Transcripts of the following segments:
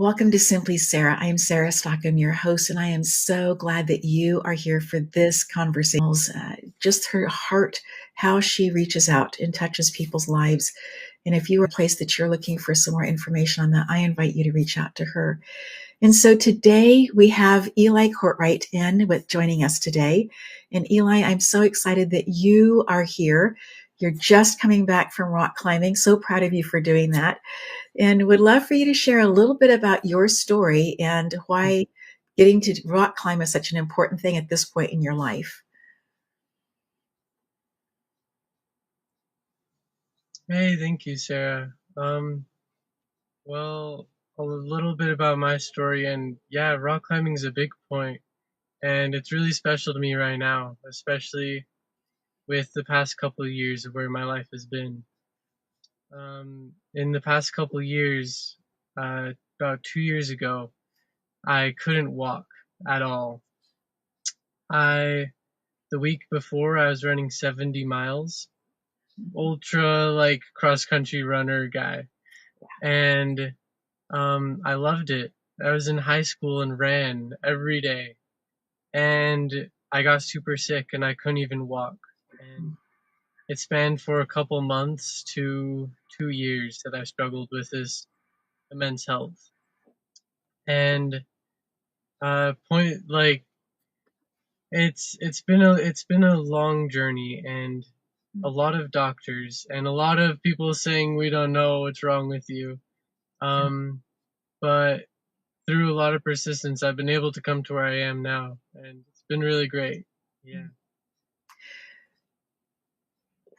Welcome to Simply Sarah. I am Sarah Stockham, your host, and I am so glad that you are here for this conversation. Just her heart, how she reaches out and touches people's lives. And if you are a place that you're looking for some more information on that, I invite you to reach out to her. And so today we have Eli Courtright joining us today. And Eli, I'm so excited that you are here. You're just coming back from rock climbing. So proud of you for doing that. And would love for you to share a little bit about your story and why getting to rock climb is such an important thing at this point in your life. Hey, thank you, Sarah. Well, a little bit about my story, and yeah, rock climbing is a big point, and it's really special to me right now, especially with the past couple of years of where my life has been. In the past couple of years, about 2 years ago, I couldn't walk at all. The week before, I was running 70 miles, ultra like cross country runner guy, and I loved it. I was in high school and ran every day, and I got super sick and I couldn't even walk. And it spanned for a couple months to 2 years that I struggled with this immense health. And point like it's been a long journey, and a lot of doctors and a lot of people saying we don't know what's wrong with you. But through a lot of persistence, I've been able to come to where I am now, and it's been really great. Yeah.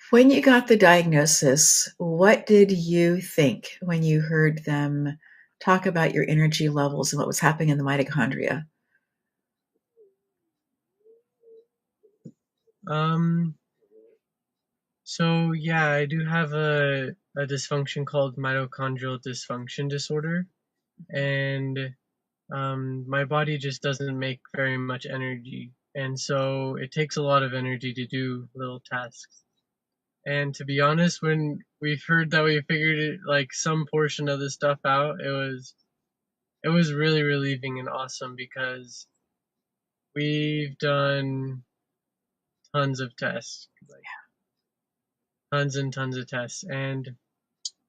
When you got the diagnosis, what did you think when you heard them talk about your energy levels and what was happening in the mitochondria? Um. So yeah, I do have a dysfunction called mitochondrial dysfunction disorder, and my body just doesn't make very much energy, and so it takes a lot of energy to do little tasks. And to be honest, when we've heard that we figured it like some portion of the stuff out, it was really relieving and awesome because we've done tons of tests, like tons and tons of tests, and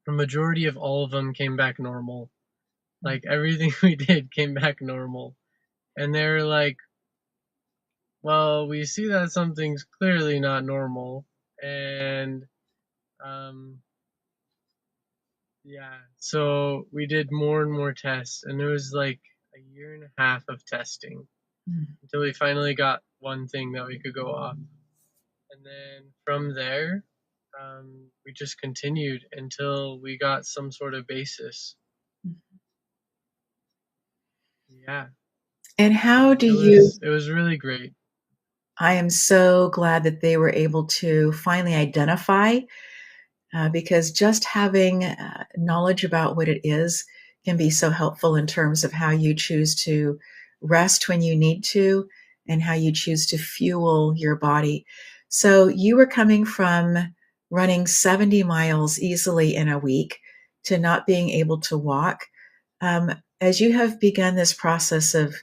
the majority of all of them came back normal. Like everything we did came back normal. And they're like, well, we see that something's clearly not normal. And um, yeah, so we did more and more tests, and it was like a year and a half of testing until we finally got one thing that we could go off. And then from there, we just continued until we got some sort of basis. Yeah, And how do it you? was it was really great. I am so glad that they were able to finally identify because just having knowledge about what it is can be so helpful in terms of how you choose to rest when you need to and how you choose to fuel your body. So you were coming from running 70 miles easily in a week to not being able to walk. As you have begun this process of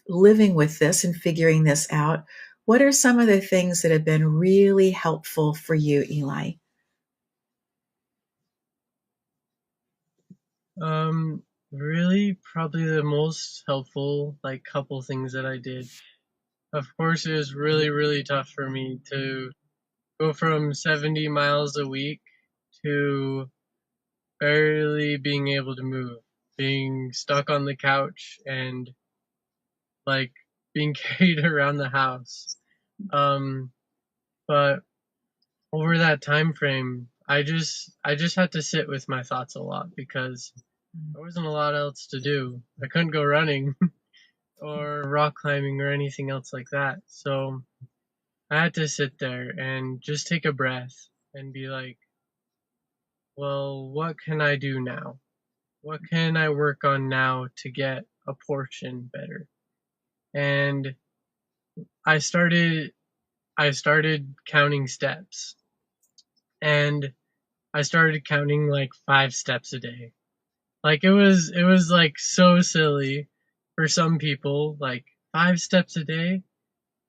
living with this and figuring this out, what are some of the things that have been really helpful for you, Eli? Really, probably the most helpful like couple things that I did. Of course, it was really, really tough for me to go from 70 miles a week to barely being able to move, being stuck on the couch and like being carried around the house. Um, but over that time frame, I just had to sit with my thoughts a lot because there wasn't a lot else to do. I couldn't go running or rock climbing or anything else like that. So I had to sit there and just take a breath and be like, well, what can I do now? What can I work on now to get a portion better? And I started I started counting steps, and I started counting like 5 steps a day. Like it was like so silly for some people, like 5 steps a day.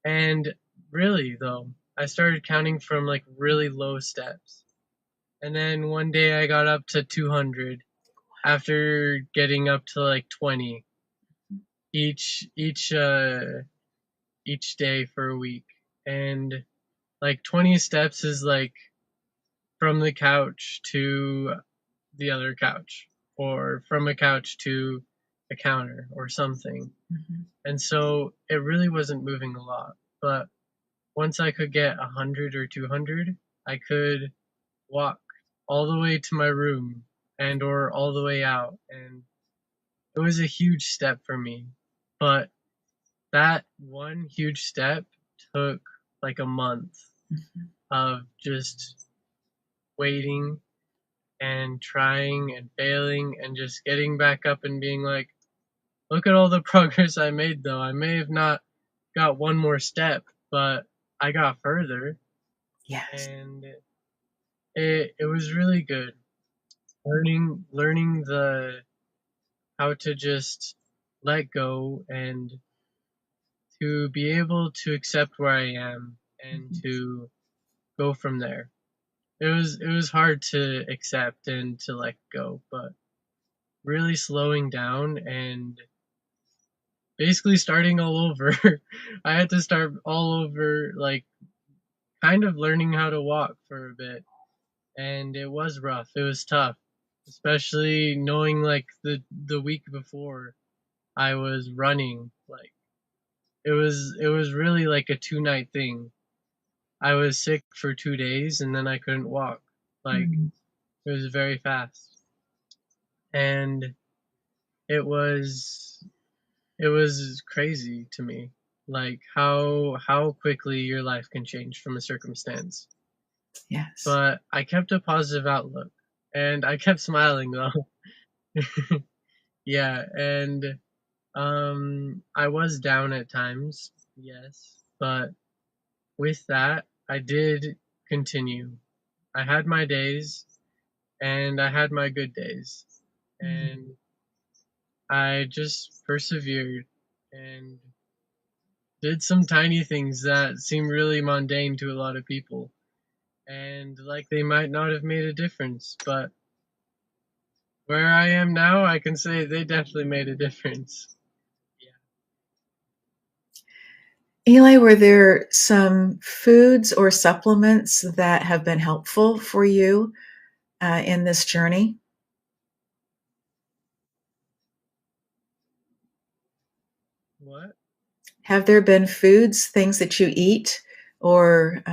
And really though, I started counting from like really low steps. And then one day I got up to 200 after getting up to like 20 each each uh each day for a week. And like 20 steps is like from the couch to the other couch, or from a couch to a counter or something. Mm-hmm. And so it really wasn't moving a lot. But once I could get 100 or 200, I could walk all the way to my room and or all the way out. And it was a huge step for me. But that one huge step took like a month Mm-hmm. of just waiting and trying and failing and just getting back up and being like, look at all the progress I made though. I may have not got one more step, but I got further. Yes. And it was really good. Learning the how to just let go and to be able to accept where I am and Mm-hmm. to go from there. It was hard to accept and to let go, but really slowing down and basically starting all over. I had to start all over, like kind of learning how to walk for a bit, and it was rough. It was tough, especially knowing like the week before I was running. Like it was really like a 2 night thing. I was sick for 2 days and then I couldn't walk. Like Mm-hmm. it was very fast, and it was it was crazy to me, like how quickly your life can change from a circumstance. Yes. But I kept a positive outlook and I kept smiling though. Yeah, and I was down at times, yes, but with that I did continue. I had my days and I had my good days, Mm-hmm. and I just persevered and did some tiny things that seem really mundane to a lot of people, and like they might not have made a difference, but where I am now, I can say they definitely made a difference. Yeah. Eli, were there some foods or supplements that have been helpful for you in this journey? What? Have there been foods, things that you eat, or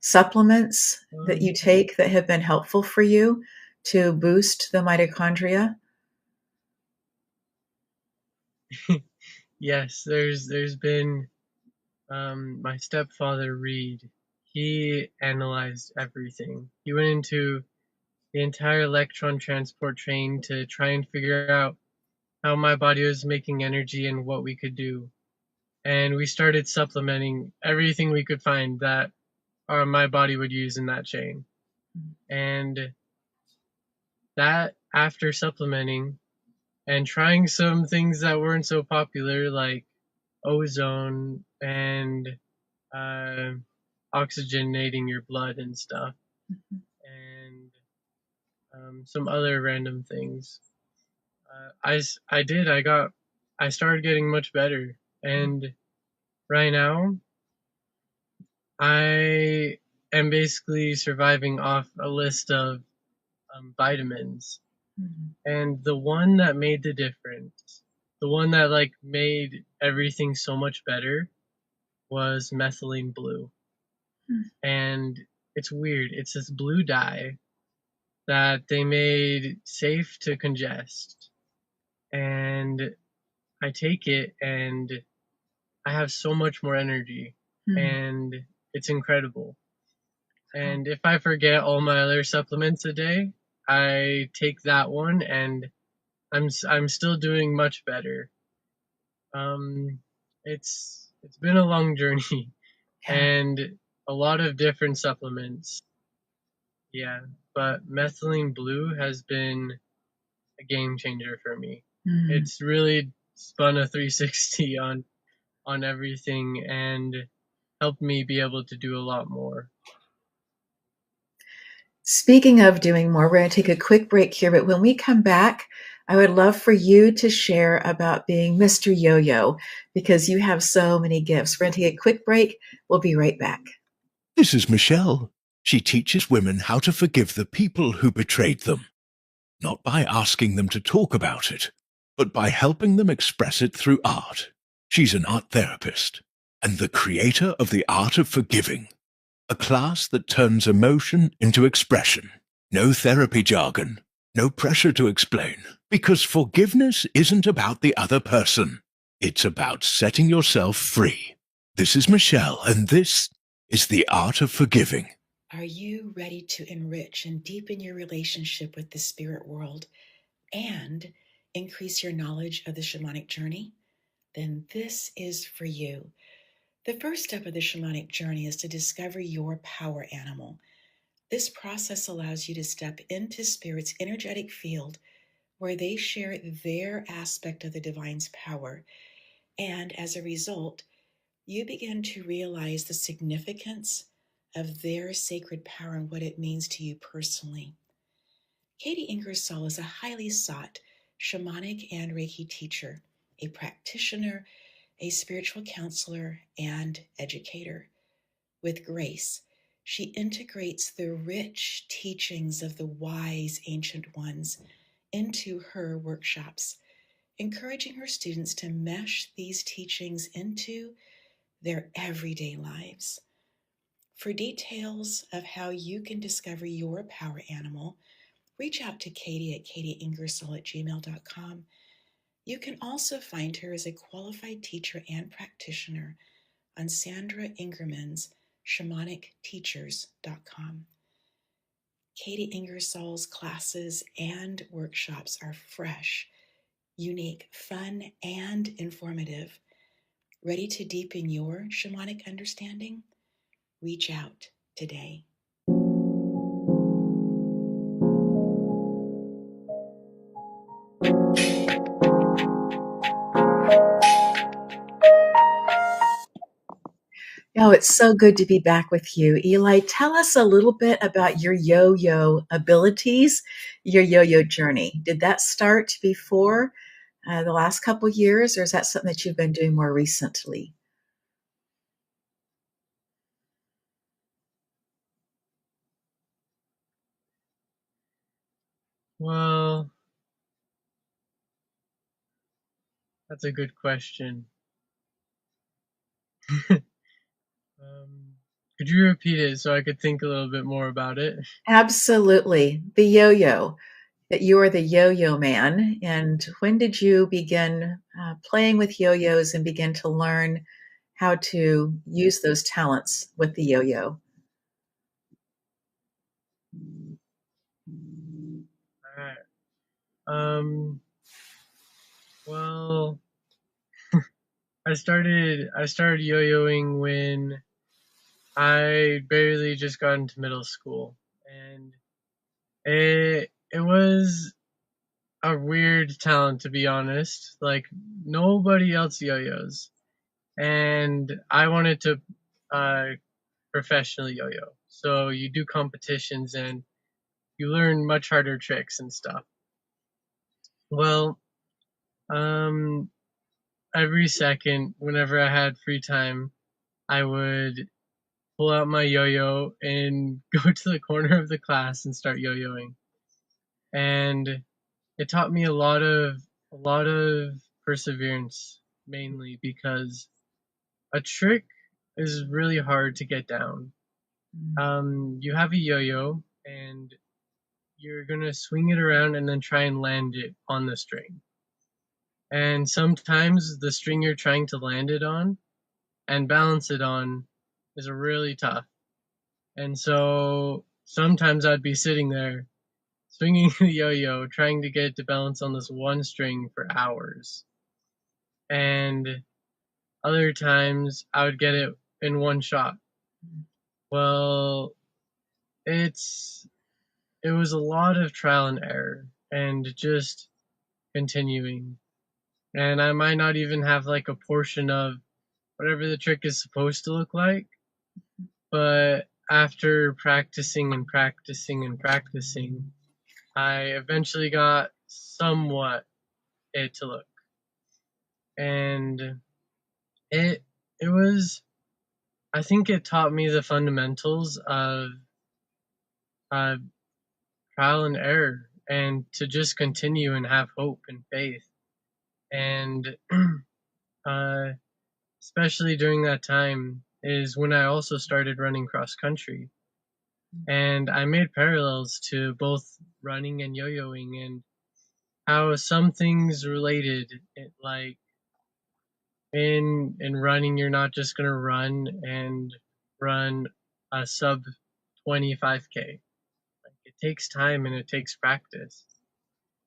supplements that you Um, take that have been helpful for you to boost the mitochondria? yes, there's been my stepfather Reed. He analyzed everything. He went into the entire electron transport train to try and figure out how my body was making energy and what we could do. And we started supplementing everything we could find that my body would use in that chain. And that, after supplementing and trying some things that weren't so popular, like ozone and uh, oxygenating your blood and stuff, and some other random things, I started getting much better. And right now, I am basically surviving off a list of vitamins. Mm-hmm. And the one that made the difference, the one that like made everything so much better, was methylene blue. And it's weird. It's this blue dye that they made safe to congest. And I take it and I have so much more energy, Mm-hmm. and it's incredible. And if I forget all my other supplements a day, I take that one and I'm still doing much better. Um, it's been a long journey Yeah. and a lot of different supplements. Yeah, but methylene blue has been a game changer for me. Mm. It's really spun a 360 on everything and helped me be able to do a lot more. Speaking of doing more, we're going to take a quick break here, but when we come back, I would love for you to share about being Mr. Yo-Yo because you have so many gifts. We're going to take a quick break. We'll be right back. This is Michelle. She teaches women how to forgive the people who betrayed them, not by asking them to talk about it, but by helping them express it through art. She's an art therapist and the creator of the art of forgiving, a class that turns emotion into expression. No therapy jargon, no pressure to explain, because forgiveness isn't about the other person. It's about setting yourself free. This is Michelle, and this is the art of forgiving. Are you ready to enrich and deepen your relationship with the spirit world and increase your knowledge of the shamanic journey? Then this is for you. The first step of the shamanic journey is to discover your power animal. This process allows you to step into spirit's energetic field where they share their aspect of the divine's power. And as a result, you begin to realize the significance of their sacred power and what it means to you personally. Katie Ingersoll is a highly sought shamanic and Reiki teacher, a practitioner, a spiritual counselor, and educator. With grace, she integrates the rich teachings of the wise ancient ones into her workshops, encouraging her students to mesh these teachings into their everyday lives. For details of how you can discover your power animal, reach out to Katie at katieingersoll@gmail.com. You can also find her as a qualified teacher and practitioner on Sandra Ingerman's shamanicteachers.com. Katie Ingersoll's classes and workshops are fresh, unique, fun, and informative. Ready to deepen your shamanic understanding? Reach out today. Oh, it's so good to be back with you. Eli, tell us a little bit about your yo-yo abilities, your yo-yo journey. Did that start before the last couple years, or is that something that you've been doing more recently? Well, that's a good question. Could you repeat it so I could think a little bit more about it? Absolutely. The yo-yo, that you are the yo-yo man. And when did you begin playing with yo-yos and begin to learn how to use those talents with the yo-yo? All right. Well, I started yo-yoing when I barely just got into middle school, and it was a weird talent, to be honest. Like, nobody else yo-yos, and I wanted to professionally yo-yo. So you do competitions and you learn much harder tricks and stuff. Well, um, every second, whenever I had free time, I would pull out my yo-yo and go to the corner of the class and start yo-yoing. And it taught me a lot of perseverance, mainly because a trick is really hard to get down. You have a yo-yo and you're gonna swing it around and then try and land it on the string. And sometimes the string you're trying to land it on and balance it on is really tough. And so sometimes I'd be sitting there swinging the yo-yo, trying to get it to balance on this one string for hours. And other times I would get it in one shot. Well, it was a lot of trial and error. and just continuing. And I might not even have like a portion of whatever the trick is supposed to look like, but after practicing and practicing and practicing, I eventually got somewhat it to look. And it was, I think it taught me the fundamentals of uh, trial and error, and to just continue and have hope and faith. And uh, especially during that time is when I also started running cross country. And I made parallels to both running and yo-yoing, and how some things related. Like in running, you're not just gonna run a sub 25K. Like, it takes time and it takes practice.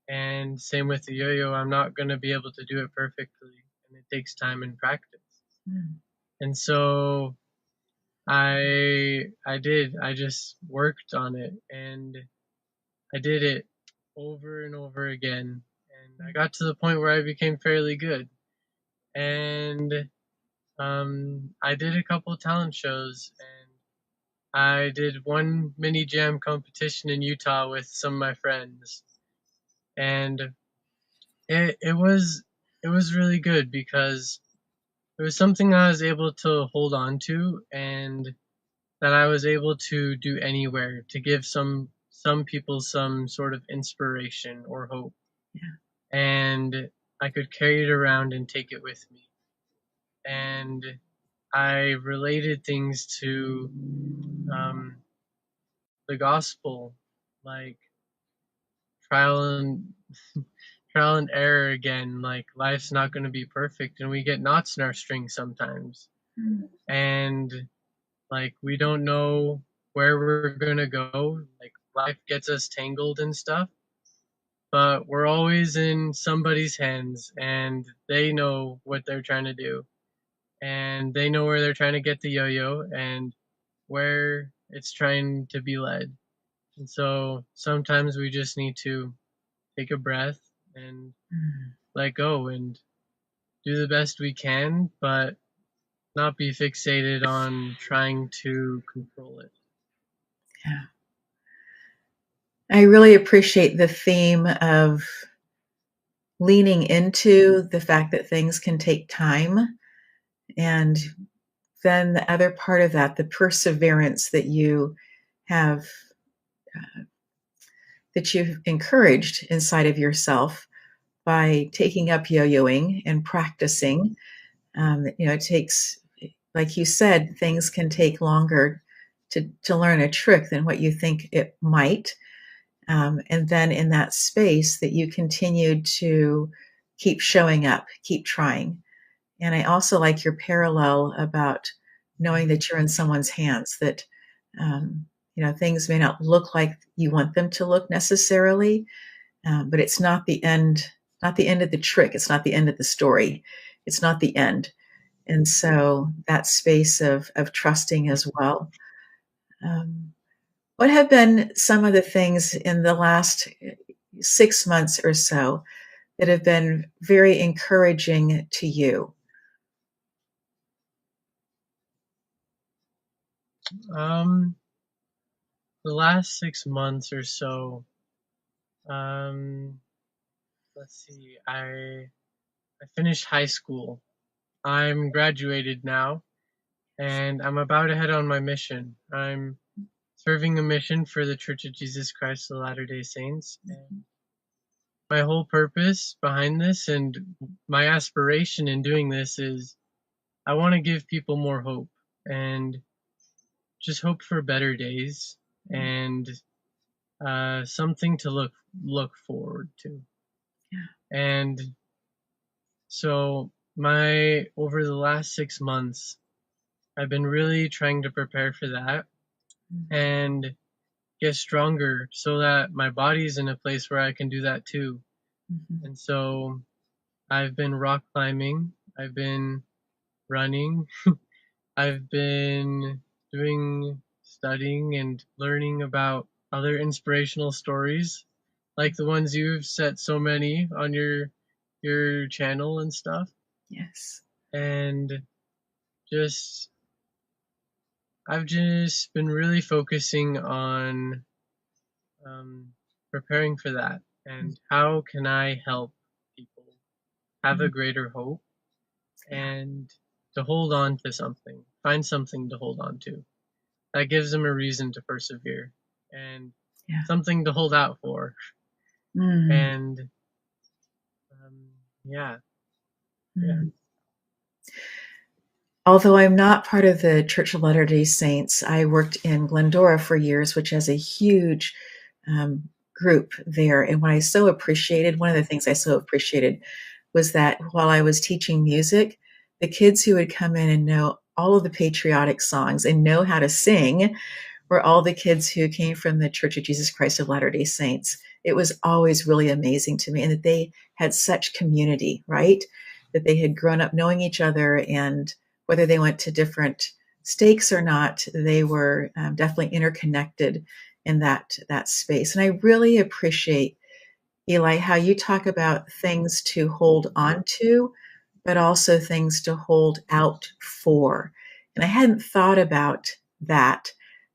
And same with the yo-yo, I'm not gonna be able to do it perfectly, and it takes time and practice. And so I just worked on it, and I did it over and over again, and I got to the point where I became fairly good. And I did a couple talent shows, and I did one mini jam competition in Utah with some of my friends, and it was really good because it was something I was able to hold on to, and that I was able to do anywhere to give some people some sort of inspiration or hope. Yeah. And I could carry it around and take it with me. And I related things to the gospel, like trial and trial and error again. Like, life's not going to be perfect, and we get knots in our strings sometimes. And like, we don't know where we're going to go. Like, life gets us tangled and stuff, but we're always in somebody's hands, and they know what they're trying to do, and they know where they're trying to get the yo-yo and where it's trying to be led. And so sometimes we just need to take a breath and let go and do the best we can, but not be fixated on trying to control it. Yeah. I really appreciate the theme of leaning into the fact that things can take time. And then the other part of that, the perseverance that you have, that you've encouraged inside of yourself by taking up yo-yoing and practicing. It takes, like you said, things can take longer to learn a trick than what you think it might. And then in that space that you continued to keep showing up, keep trying. And I also like your parallel about knowing that you're in someone's hands, that things may not look like you want them to look necessarily, but it's not the end, not the end of the trick. It's not the end of the story. It's not the end. And so that space of trusting as well. What have been some of the things in the last 6 months or so that have been very encouraging to you? The last 6 months or so, let's see, I finished high school. I'm graduated now, and I'm about to head on my mission. I'm serving a mission for the Church of Jesus Christ of Latter-day Saints. And my whole purpose behind this and my aspiration in doing this is I want to give people more hope, and just hope for better days, and something to look forward to. Yeah. And so over the last 6 months, I've been really trying to prepare for that and get stronger so that my body's in a place where I can do that too. And so I've been rock climbing, I've been running, I've been studying and learning about other inspirational stories like the ones you've set so many on your channel and stuff. Yes. And just I've just been really focusing on preparing for that and how can I help people have a greater hope Yeah. and to hold on to something, find something to hold on to that gives them a reason to persevere and Yeah. something to hold out for. Mm. And yeah. Mm. Although I'm not part of the Church of Latter-day Saints, I worked in Glendora for years, which has a huge group there. And what I so appreciated, one of the things I so appreciated was that while I was teaching music, the kids who would come in and know all of the patriotic songs and know how to sing were all the kids who came from the Church of Jesus Christ of Latter-day Saints. It was always really amazing to me, and that they had such community, right? That they had grown up knowing each other, and whether they went to different stakes or not, they were definitely interconnected in that space. And I really appreciate, Eli, how you talk about things to hold on to, but also things to hold out for. And I hadn't thought about that,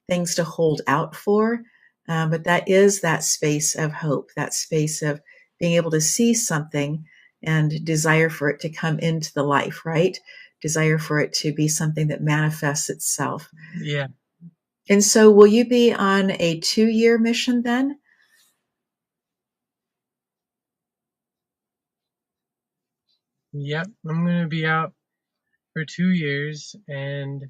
things to hold out for, but that is that space of hope, that space of being able to see something and desire for it to come into the life, right? Desire for it to be something that manifests itself. Yeah. And so, will you be on a 2-year mission then? Yep. I'm going to be out for 2 years and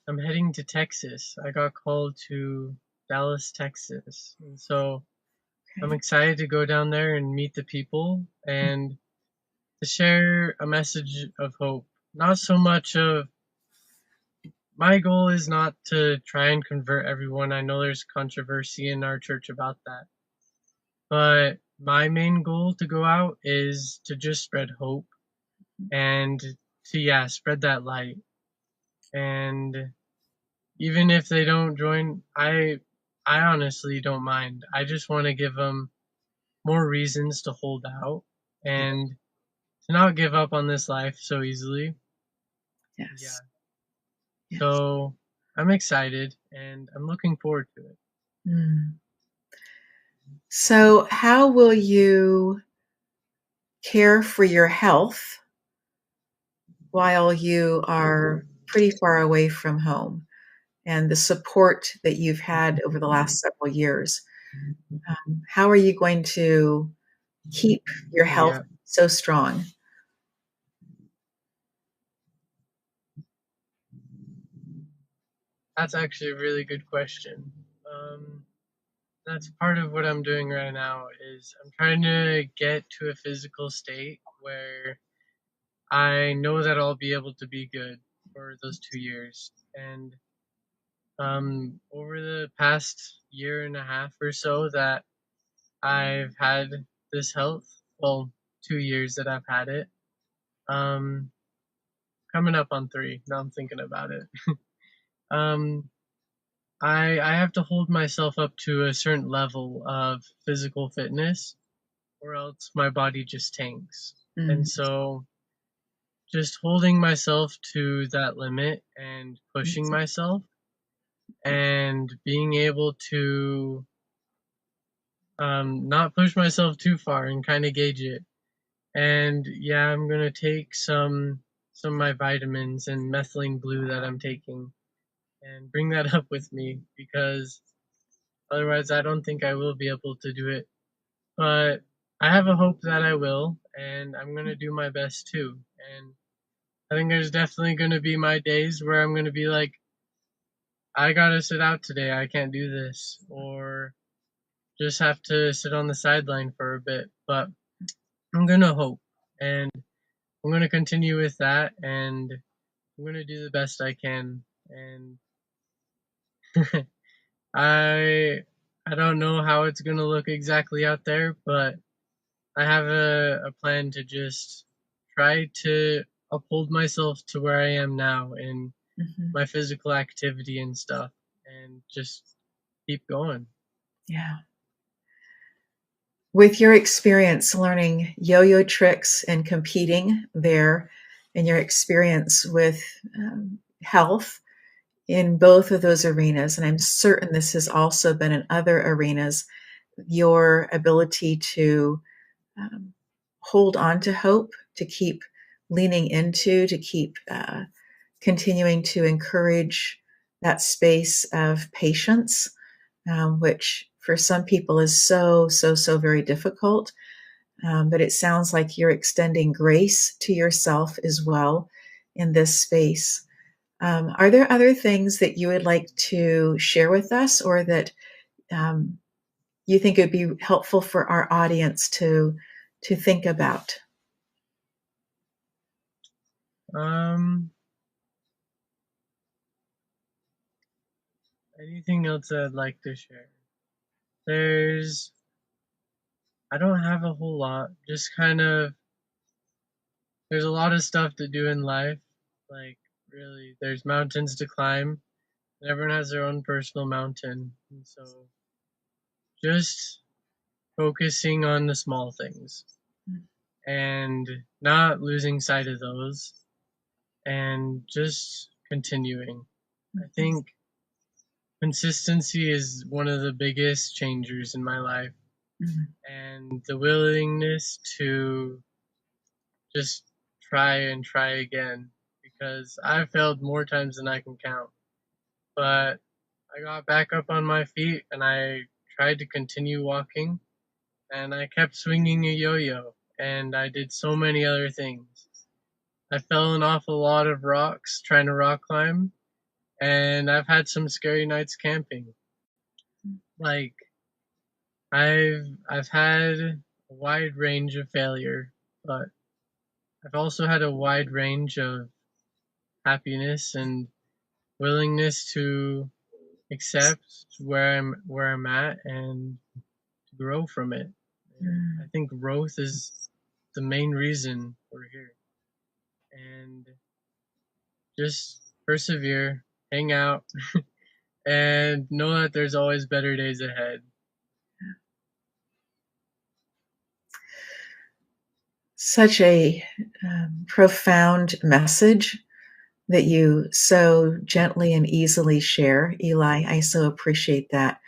I'm heading to Texas. I got called to Dallas, Texas. And so I'm Okay. excited to go down there and meet the people and to share a message of hope. Not so much of my goal is not to try and convert everyone. I know there's controversy in our church about that. But my main goal to go out is to just spread hope and to, yeah, spread that light. And even if they don't join, I honestly don't mind. I just want to give them more reasons to hold out and to not give up on this life so easily. Yeah. Yes. Yes. So I'm excited and I'm looking forward to it. Mm. So, how will you care for your health while you are pretty far away from home, and the support that you've had over the last several years? How are you going to keep your health Yeah, so strong? that's actually a really good question. That's part of what I'm doing right now is I'm trying to get to a physical state where I know that I'll be able to be good for those 2 years. And over the past year and a half or so that I've had this health, well, 2 years that I've had it, um, coming up on 3. Now I'm thinking about it. um, I have to hold myself up to a certain level of physical fitness, or else my body just tanks. And Mm. so just holding myself to that limit and pushing Yes. myself and being able to not push myself too far and kind of gauge it. And yeah, I'm gonna take some of my vitamins and methylene blue that I'm taking and bring that up with me because otherwise I don't think I will be able to do it. But I have a hope that I will, and I'm gonna do my best too. And I think there's definitely gonna be my days where I'm gonna be like, I gotta sit out today, I can't do this, or just have to sit on the sideline for a bit. But I'm gonna hope, and I'm gonna continue with that, and I'm gonna do the best I can. And I I don't know how it's gonna look exactly out there, but I have a plan to just try to uphold myself to where I am now in Mhm. my physical activity and stuff and just keep going. Yeah. With your experience learning yo-yo tricks and competing there, and your experience with health in both of those arenas, and I'm certain this has also been in other arenas, your ability to hold on to hope, to keep leaning into, to keep continuing to encourage that space of patience, which for some people is so very difficult. But it sounds like you're extending grace to yourself as well in this space. Are there other things that you would like to share with us, or that you think it would be helpful for our audience to think about? Anything else I'd like to share? I don't have a whole lot. Just kind of, there's a lot of stuff to do in life. Like, really, there's mountains to climb, and everyone has their own personal mountain. And so, just focusing on the small things and not losing sight of those, and just continuing. I think consistency is one of the biggest changers in my life, and the willingness to just try and try again, because I've failed more times than I can count. But I got back up on my feet and I tried to continue walking, and I kept swinging a yo-yo, and I did so many other things. I fell in off a lot of rocks trying to rock climb, and I've had some scary nights camping. Like, I've had a wide range of failure, but I've also had a wide range of happiness and willingness to accept where I'm at and to grow from it. And I think growth is the main reason we're here. And just persevere, hang out, and know that there's always better days ahead. Such a profound message that you so gently and easily share, Eli. I so appreciate that.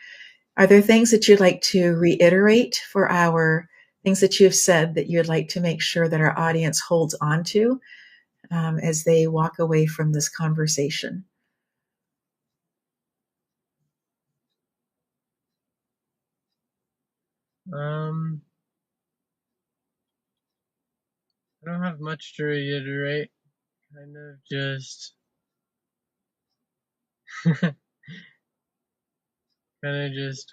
Are there things that you'd like to reiterate for our things that you've said that you'd like to make sure that our audience holds on to as they walk away from this conversation? I don't have much to reiterate. Kind of just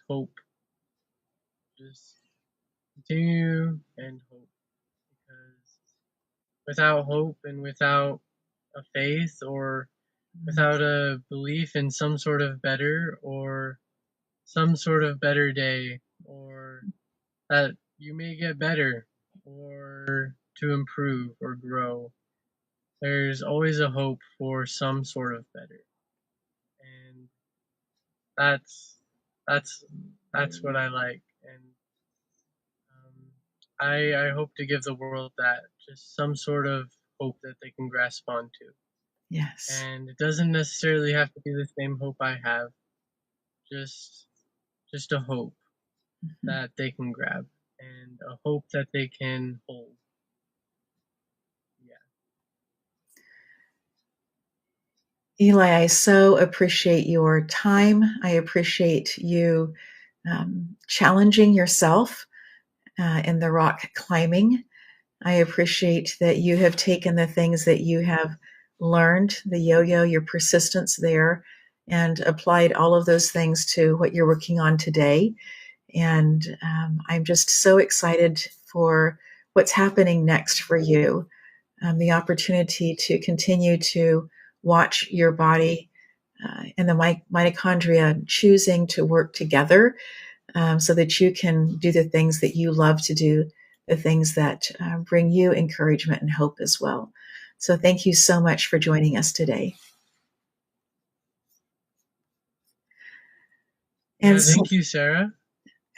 hope. Just continue and hope, because without hope and without a faith, or without a belief in some sort of better, or some sort of better day, or that you may get better, or to improve or grow, there's always a hope for some sort of better. And that's that's that's what I like. And I hope to give the world that, just some sort of hope that they can grasp onto. Yes. And it doesn't necessarily have to be the same hope I have. Just a hope that they can grab, and a hope that they can hold. Yeah. Eli, I so appreciate your time. I appreciate you challenging yourself in the rock climbing. I appreciate that you have taken the things that you have learned, the yo-yo, your persistence there, and applied all of those things to what you're working on today. And I'm just so excited for what's happening next for you. The opportunity to continue to watch your body and the mitochondria choosing to work together so that you can do the things that you love to do, the things that bring you encouragement and hope as well. So thank you so much for joining us today. And thank you, Sarah.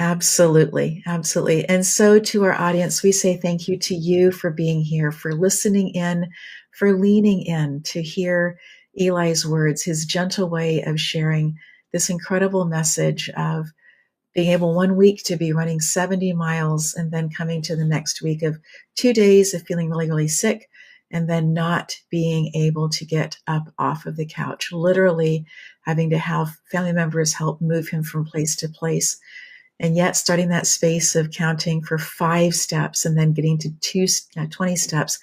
Absolutely. Absolutely. And so to our audience, we say thank you to you for being here, for listening in, for leaning in to hear Eli's words, his gentle way of sharing this incredible message of being able one week to be running 70 miles and then coming to the next week of 2 days of feeling really, really sick and then not being able to get up off of the couch, literally having to have family members help move him from place to place. And yet starting that space of counting for 5 steps and then getting to 20 steps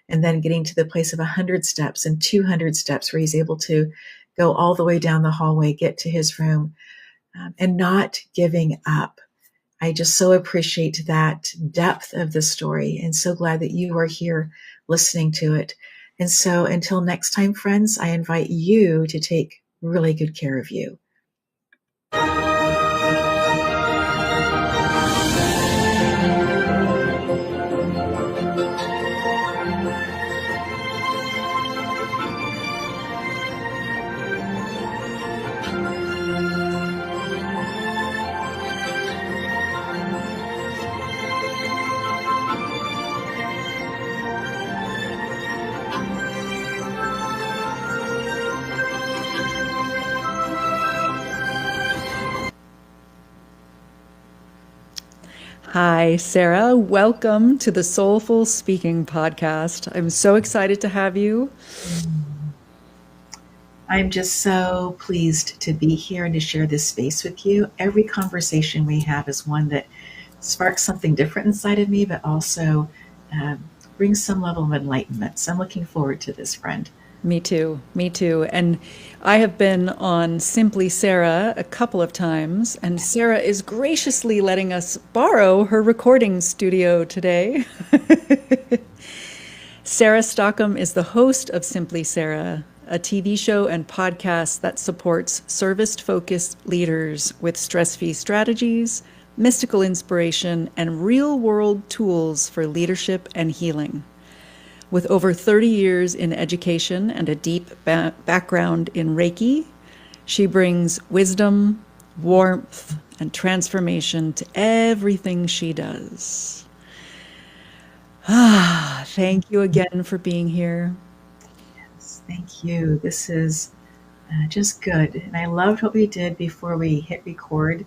and then getting to the place of 100 steps and 200 steps where he's able to go all the way down the hallway, get to his room, and not giving up. I just so appreciate that depth of the story and so glad that you are here listening to it. And so until next time, friends, I invite you to take really good care of you. Hi, Sarah. Welcome to the Soulful Speaking Podcast. I'm so excited to have you. I'm just so pleased to be here and to share this space with you. Every conversation we have is one that sparks something different inside of me, but also brings some level of enlightenment. So I'm looking forward to this, friend. Me too. Me too. And I have been on Simply Sarah a couple of times, and Sarah is graciously letting us borrow her recording studio today. Sarah Stockham is the host of Simply Sarah, a TV show and podcast that supports service-focused leaders with stress-free strategies, mystical inspiration, and real-world tools for leadership and healing. With over 30 years in education and a deep background in Reiki, she brings wisdom, warmth, and transformation to everything she does. Thank you again for being here. Yes, thank you. This is just good. And I loved what we did before we hit record,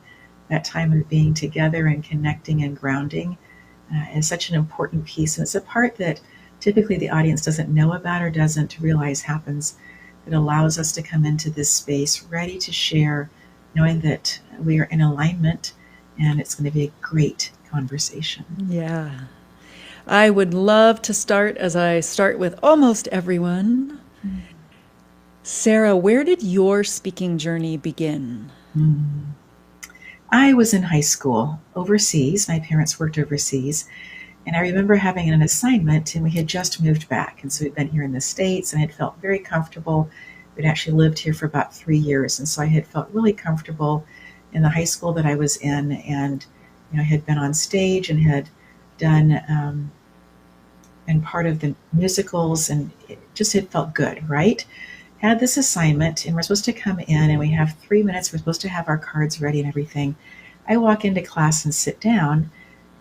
that time of being together and connecting and grounding is such an important piece. And it's a part that typically the audience doesn't know about or doesn't realize happens. It allows us to come into this space ready to share, knowing that we are in alignment and it's going to be a great conversation. Yeah. I would love to start, as I start with almost everyone. Sarah, where did your speaking journey begin? I was in high school overseas. My parents worked overseas. And I remember having an assignment, and we had just moved back. And so we'd been here in the States, and I had felt very comfortable. We'd actually lived here for about 3 years. And so I had felt really comfortable in the high school that I was in. And, I had been on stage and had done, and part of the musicals, and it just had felt good, right? Had this assignment, and we're supposed to come in, and we have 3 minutes. We're supposed to have our cards ready and everything. I walk into class and sit down,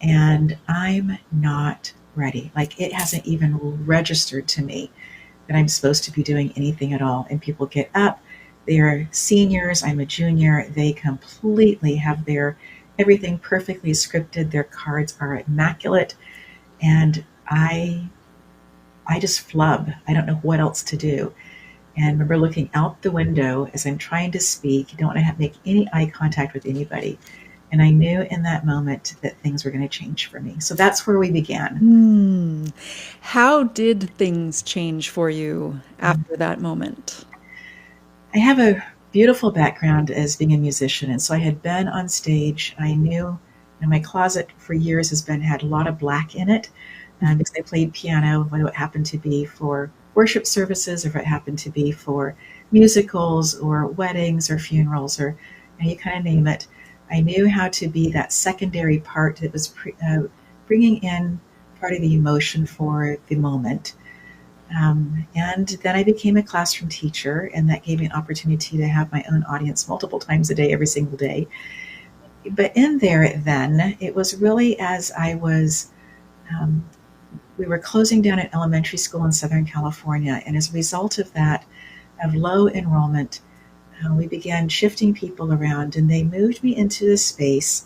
and I'm not ready. Like, it hasn't even registered to me that I'm supposed to be doing anything at all. And people get up, they're seniors, I'm a junior, they completely have their everything perfectly scripted, their cards are immaculate, and I just flub. I don't know what else to do. And I remember looking out the window as I'm trying to speak. You don't want to make any eye contact with anybody. And I knew in that moment that things were going to change for me. So that's where we began. How did things change for you after that moment? I have a beautiful background as being a musician. And so I had been on stage. I knew, and my closet for years had a lot of black in it because I played piano, whether it happened to be for worship services or if it happened to be for musicals or weddings or funerals or you kind of name it. I knew how to be that secondary part that was bringing in part of the emotion for the moment. And then I became a classroom teacher, and that gave me an opportunity to have my own audience multiple times a day, every single day. But in there, then, it was really as I was, um, we were closing down an elementary school in Southern California. And as a result of that, of low enrollment, we began shifting people around, and they moved me into this space.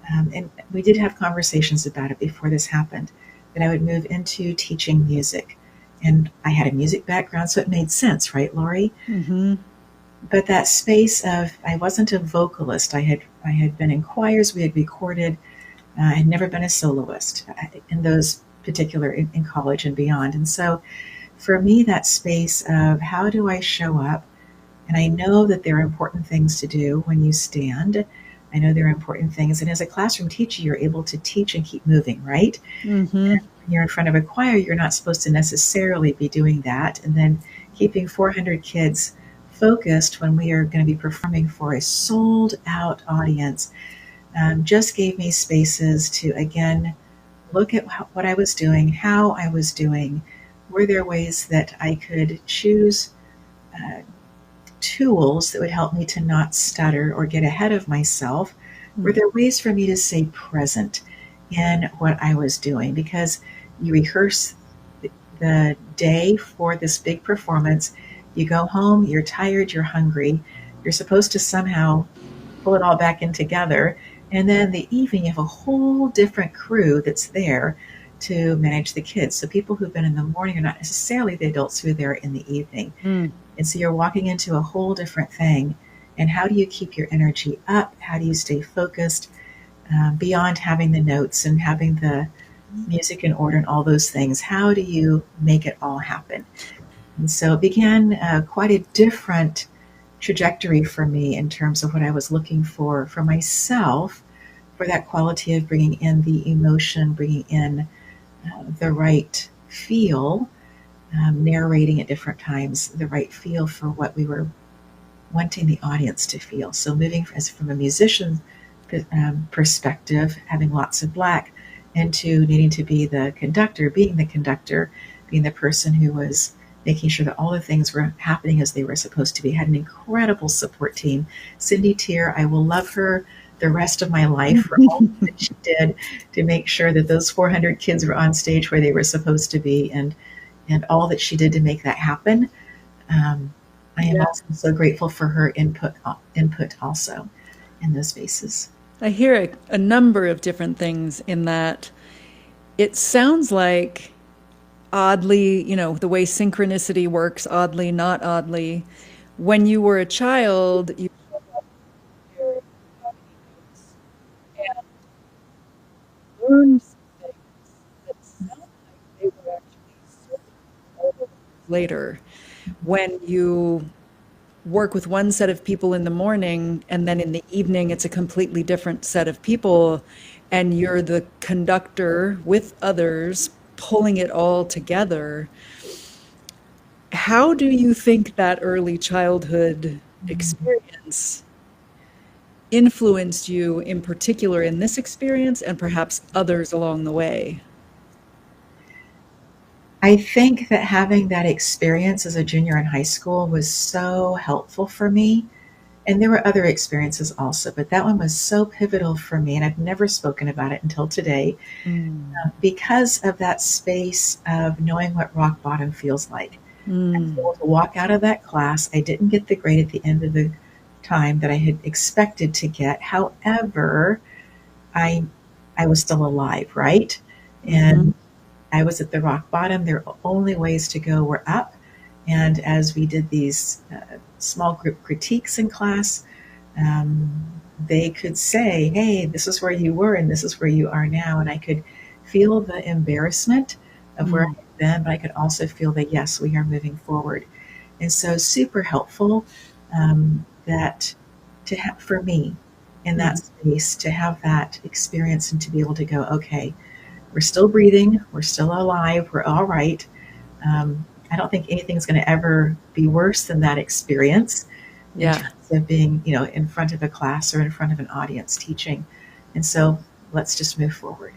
And we did have conversations about it before this happened, that I would move into teaching music. And I had a music background, so it made sense, right, Lori? Mm-hmm. But that space of, I wasn't a vocalist. I had been in choirs. We had recorded. I had never been a soloist in those particular in college and beyond. And so for me, that space of how do I show up? And I know that there are important things to do when you stand. I know there are important things. And as a classroom teacher, you're able to teach and keep moving, right? Mm-hmm. When you're in front of a choir, you're not supposed to necessarily be doing that. And then keeping 400 kids focused when we are going to be performing for a sold out audience just gave me spaces to, again, look at what I was doing, how I was doing. Were there ways that I could choose tools that would help me to not stutter or get ahead of myself? Were there ways for me to stay present in what I was doing? Because you rehearse the day for this big performance, you go home, you're tired, you're hungry, you're supposed to somehow pull it all back in together. And then the evening, you have a whole different crew that's there to manage the kids. So people who've been in the morning are not necessarily the adults who are there in the evening. Mm. And so you're walking into a whole different thing. And how do you keep your energy up? How do you stay focused beyond having the notes and having the music in order and all those things? How do you make it all happen? And so it began quite a different trajectory for me in terms of what I was looking for myself, for that quality of bringing in the emotion, bringing in the right feel, narrating at different times, the right feel for what we were wanting the audience to feel. So moving from a musician perspective, having lots of black, into needing to be the conductor, being the person who was making sure that all the things were happening as they were supposed to be. Had an incredible support team. Cindy Tier, I will love her the rest of my life for all that she did to make sure that those 400 kids were on stage where they were supposed to be, and all that she did to make that happen. I am also so grateful for her input also in those spaces. I hear a number of different things in that. It sounds like, oddly, the way synchronicity works, oddly, not oddly, when you were a child, you learned some things that sound like they were actually later. When you work with one set of people in the morning, and then in the evening it's a completely different set of people, and you're the conductor with others pulling it all together. How do you think that early childhood experience influenced you in particular in this experience and perhaps others along the way? I think that having that experience as a junior in high school was so helpful for me. And there were other experiences also, but that one was so pivotal for me. And I've never spoken about it until today because of that space of knowing what rock bottom feels like. I was able to walk out of that class. I didn't get the grade at the end of the time that I had expected to get. However, I was still alive, right? And I was at the rock bottom. Their only ways to go were up. And as we did these small group critiques in class, they could say, hey, this is where you were and this is where you are now. And I could feel the embarrassment of where I had been, but I could also feel that, yes, we are moving forward. And so super helpful that for me in that space, to have that experience and to be able to go, okay, we're still breathing, we're still alive, we're all right. I don't think anything's going to ever be worse than that experience in terms of being, in front of a class or in front of an audience teaching. And so let's just move forward.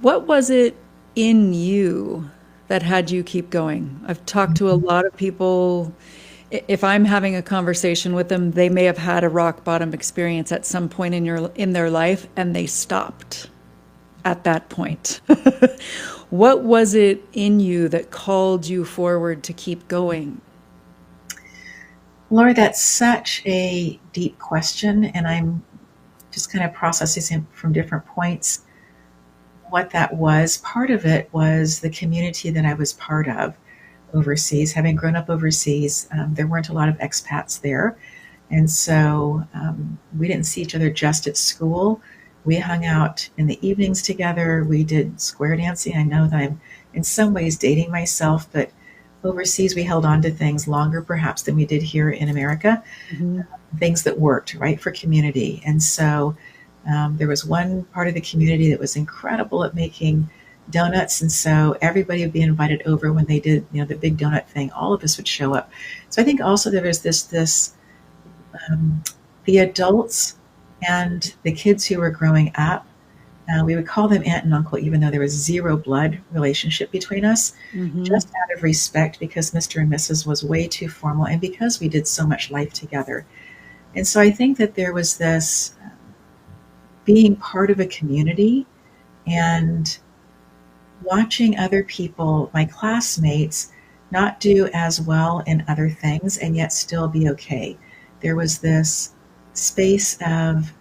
What was it in you that had you keep going? I've talked to a lot of people If I'm having a conversation with them, they may have had a rock bottom experience at some point in their life, and they stopped at that point. What was it in you that called you forward to keep going? Laura, that's such a deep question, and I'm just kind of processing it from different points. What that was, part of it was the community that I was part of overseas. Having grown up overseas, there weren't a lot of expats there. And so we didn't see each other just at school. We hung out in the evenings together. We did square dancing. I know that I'm in some ways dating myself, but overseas we held on to things longer perhaps than we did here in America. Mm-hmm. Things that worked, right, for community. And so there was one part of the community that was incredible at making donuts, and so everybody would be invited over when they did, the big donut thing. All of us would show up. So I think also there was this the adults and the kids who were growing up. We would call them aunt and uncle, even though there was zero blood relationship between us, Mm-hmm. just out of respect because Mr. and Mrs. was way too formal and because we did so much life together. And so I think that there was this being part of a community and watching other people, my classmates, not do as well in other things and yet still be okay. There was this space of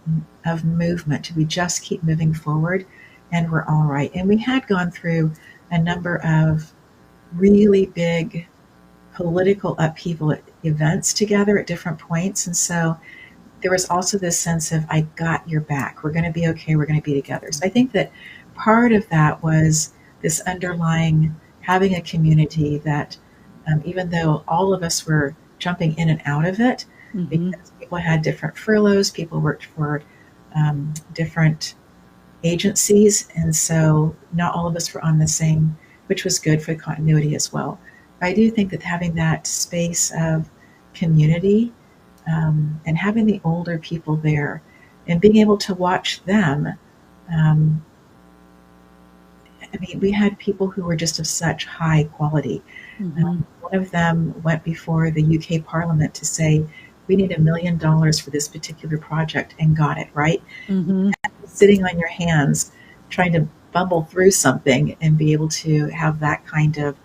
movement. We just keep moving forward and we're all right. And we had gone through a number of really big political upheaval events together at different points. And so there was also this sense of, I got your back. We're going to be okay. We're going to be together. So I think that part of that was this underlying having a community that even though all of us were jumping in and out of it, Mm-hmm. because people had different furloughs, people worked for different agencies, and so not all of us were on the same, which was good for continuity as well. But I do think that having that space of community and having the older people there and being able to watch them, we had people who were just of such high quality. Mm-hmm. One of them went before the UK Parliament to say, we need $1 million for this particular project, and got it, right? Mm-hmm. Sitting on your hands, trying to bumble through something and be able to have that kind of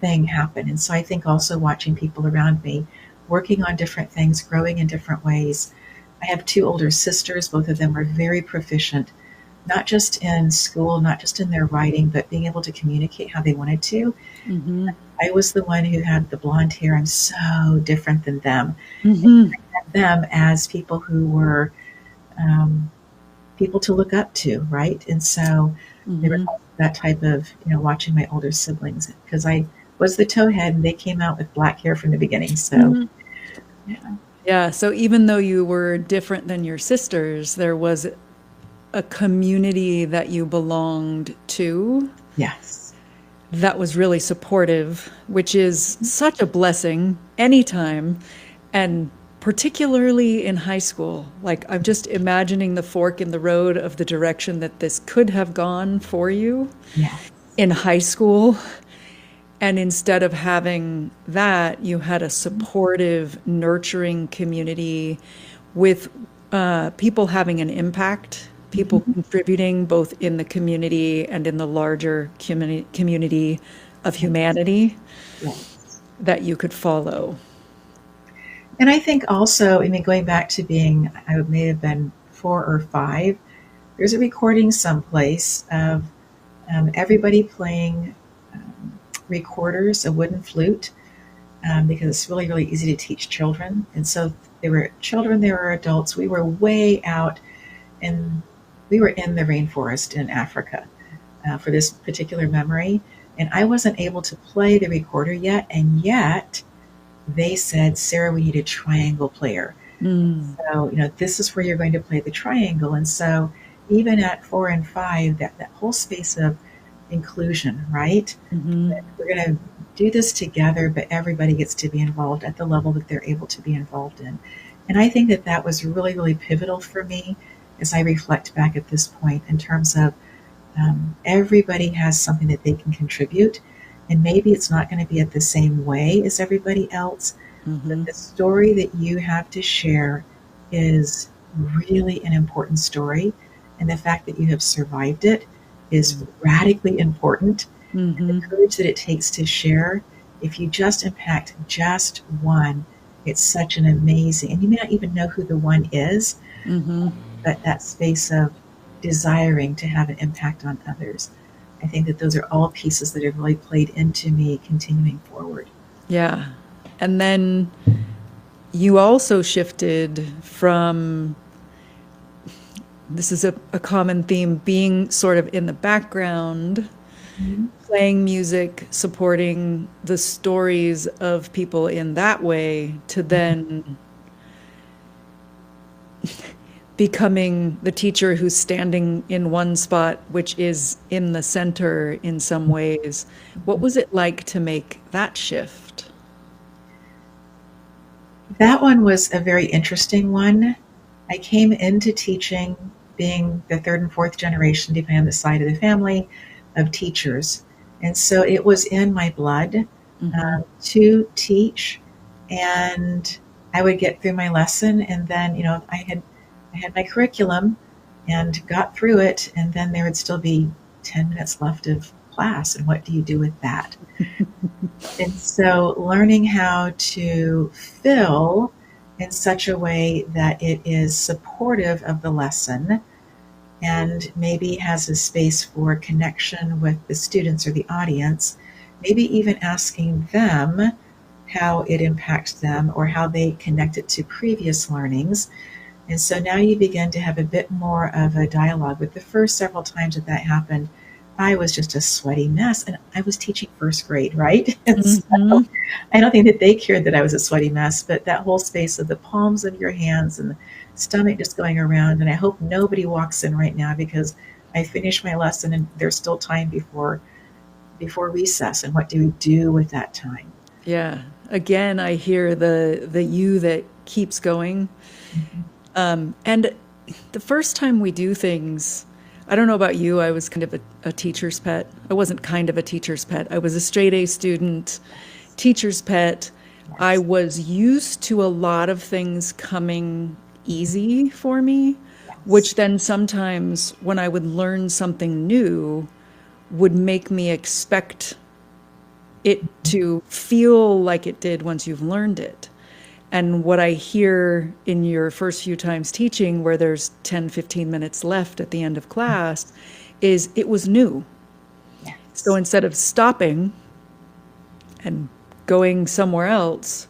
thing happen. And so I think also watching people around me working on different things, growing in different ways. I have 2 older sisters. Both of them are very proficient, not just in school, not just in their writing, but being able to communicate how they wanted to. Mm-hmm. I was the one who had the blonde hair. I'm so different than them. Mm-hmm. I had them as people who were people to look up to, right? And so there was also that type of, watching my older siblings, because I was the towhead and they came out with black hair from the beginning. So, Mm-hmm. Yeah. So even though you were different than your sisters, there was a community that you belonged to. Yes. That was really supportive, which is such a blessing anytime, and particularly in high school. Like, I'm just imagining the fork in the road of the direction that this could have gone for you in high school. And instead of having that, you had a supportive, nurturing community with people having an impact, people contributing both in the community and in the larger community of humanity that you could follow. And I think also, going back to being, I may have been 4 or 5, there's a recording someplace of everybody playing recorders, a wooden flute, because it's really, really easy to teach children. And so there were children, there were adults. We were way out, and we were in the rainforest in Africa for this particular memory. And I wasn't able to play the recorder yet. And yet they said, Sarah, we need a triangle player. So, this is where you're going to play the triangle. And so even at 4 and 5, that whole space of inclusion, right? Mm-hmm. We're going to do this together, but everybody gets to be involved at the level that they're able to be involved in. And I think that was really, really pivotal for me as I reflect back at this point, in terms of everybody has something that they can contribute. And maybe it's not going to be at the same way as everybody else, but the story that you have to share is really an important story. And the fact that you have survived it is radically important. And the courage that it takes to share, if you just impact just one, it's such an amazing, and you may not even know who the one is, but that space of desiring to have an impact on others. I think that those are all pieces that have really played into me continuing forward. Yeah. And then you also shifted from, this is a common theme, being sort of in the background, playing music, supporting the stories of people in that way, to then becoming the teacher who's standing in one spot, which is in the center in some ways. What was it like to make that shift? That one was a very interesting one. I came into teaching being the third and fourth generation, depending on the side of the family, of teachers. And so it was in my blood to teach. And I would get through my lesson, and then, I had my curriculum and got through it, and then there would still be 10 minutes left of class. And what do you do with that? And so learning how to fill in such a way that it is supportive of the lesson and maybe has a space for connection with the students or the audience, maybe even asking them how it impacts them or how they connect it to previous learnings. And so now you begin to have a bit more of a dialogue. With the first several times that happened, I was just a sweaty mess, and I was teaching first grade, right? And so I don't think that they cared that I was a sweaty mess, but that whole space of the palms of your hands and the stomach just going around. And I hope nobody walks in right now, because I finished my lesson and there's still time before recess. And what do we do with that time? Yeah. Again, I hear the you that keeps going. And the first time we do things, I don't know about you, I was kind of a teacher's pet. I wasn't kind of a teacher's pet. I was a straight A student, teacher's pet. I was used to a lot of things coming easy for me, which then sometimes when I would learn something new would make me expect it to feel like it did once you've learned it. And what I hear in your first few times teaching, where there's 10, 15 minutes left at the end of class, is it was new. Yes. So instead of stopping and going somewhere else,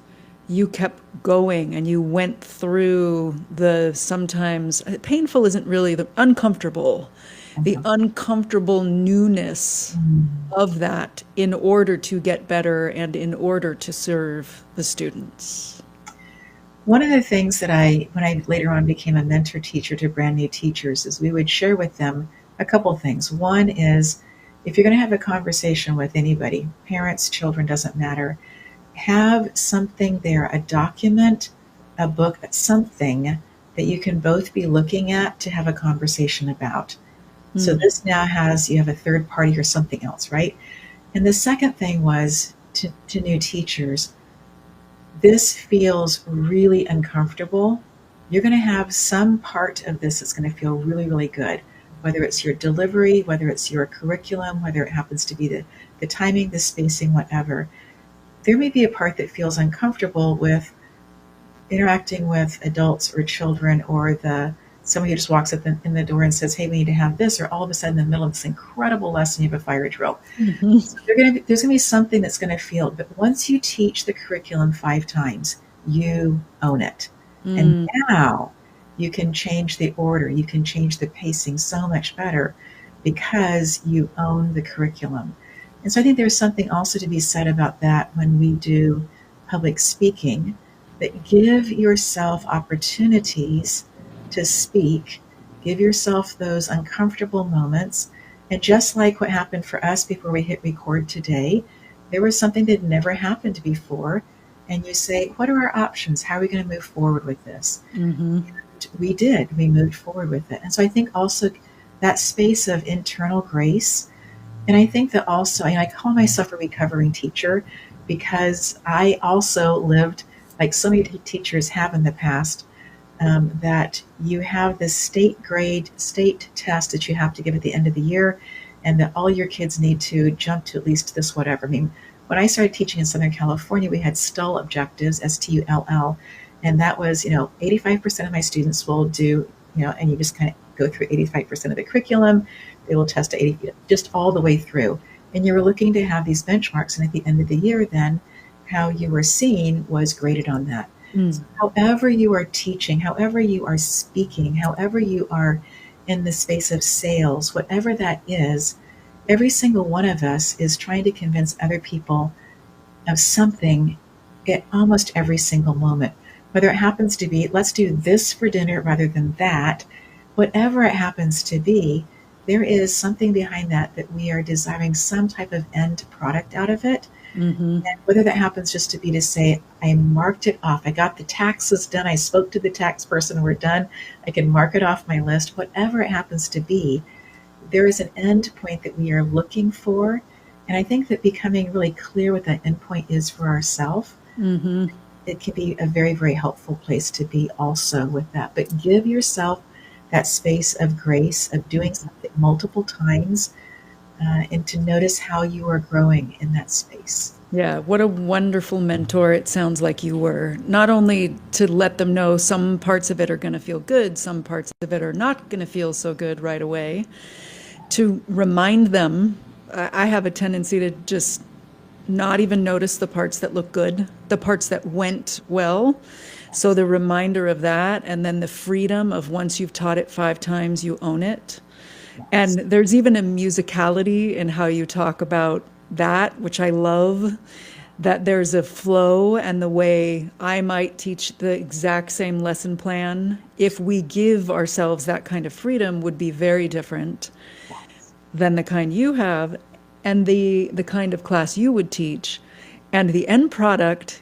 you kept going and you went through the sometimes painful isn't really the uncomfortable, the uncomfortable newness of that in order to get better and in order to serve the students. One of the things that when I later on became a mentor teacher to brand new teachers, is we would share with them a couple things. One is, if you're going to have a conversation with anybody, parents, children, doesn't matter, have something there, a document, a book, something that you can both be looking at to have a conversation about. So this now you have a third party or something else, right? And the second thing was to new teachers, this feels really uncomfortable. You're going to have some part of this that's going to feel really, really good, whether it's your delivery, whether it's your curriculum, whether it happens to be the timing, the spacing, whatever. There may be a part that feels uncomfortable with interacting with adults or children, or somebody who just walks up in the door and says, hey, we need to have this, or all of a sudden in the middle of this incredible lesson, you have a fire drill. So there's going to be something that's going to feel, but once you teach the curriculum 5 times, you own it. And now you can change the order, you can change the pacing so much better because you own the curriculum. And so I think there's something also to be said about that when we do public speaking, that give yourself opportunities to speak, give yourself those uncomfortable moments. And just like what happened for us before we hit record today, there was something that had never happened before. And you say, what are our options? How are we going to move forward with this? And we did. We moved forward with it. And so I think also that space of internal grace And I think that also, I call myself a recovering teacher because I also lived, like so many teachers have in the past, that you have this state test that you have to give at the end of the year, and that all your kids need to jump to at least this whatever. I mean, when I started teaching in Southern California, we had STUL objectives, STULL, and that was, 85% of my students will do, and you just kind of go through 85% of the curriculum. They will test at 80, just all the way through. And you were looking to have these benchmarks, and at the end of the year, then how you were seen was graded on that. So however you are teaching, however you are speaking, however you are in the space of sales, whatever that is, every single one of us is trying to convince other people of something at almost every single moment. Whether it happens to be, let's do this for dinner rather than that, whatever it happens to be, there is something behind that we are desiring some type of end product out of it. And whether that happens just to be to say, I marked it off, I got the taxes done, I spoke to the tax person, we're done, I can mark it off my list, whatever it happens to be, there is an end point that we are looking for. And I think that becoming really clear what that end point is for ourselves, it can be a very, very helpful place to be also with that. But give yourself that space of grace, of doing something multiple times, and to notice how you are growing in that space. Yeah, what a wonderful mentor it sounds like you were. Not only to let them know some parts of it are going to feel good, some parts of it are not going to feel so good right away, to remind them. I have a tendency to just not even notice the parts that look good, the parts that went well. So the reminder of that, and then the freedom of once you've taught it 5 times, you own it. And there's even a musicality in how you talk about that, which I love, that there's a flow, and the way I might teach the exact same lesson plan, if we give ourselves that kind of freedom, would be very different than the kind you have, and the kind of class you would teach. And the end product,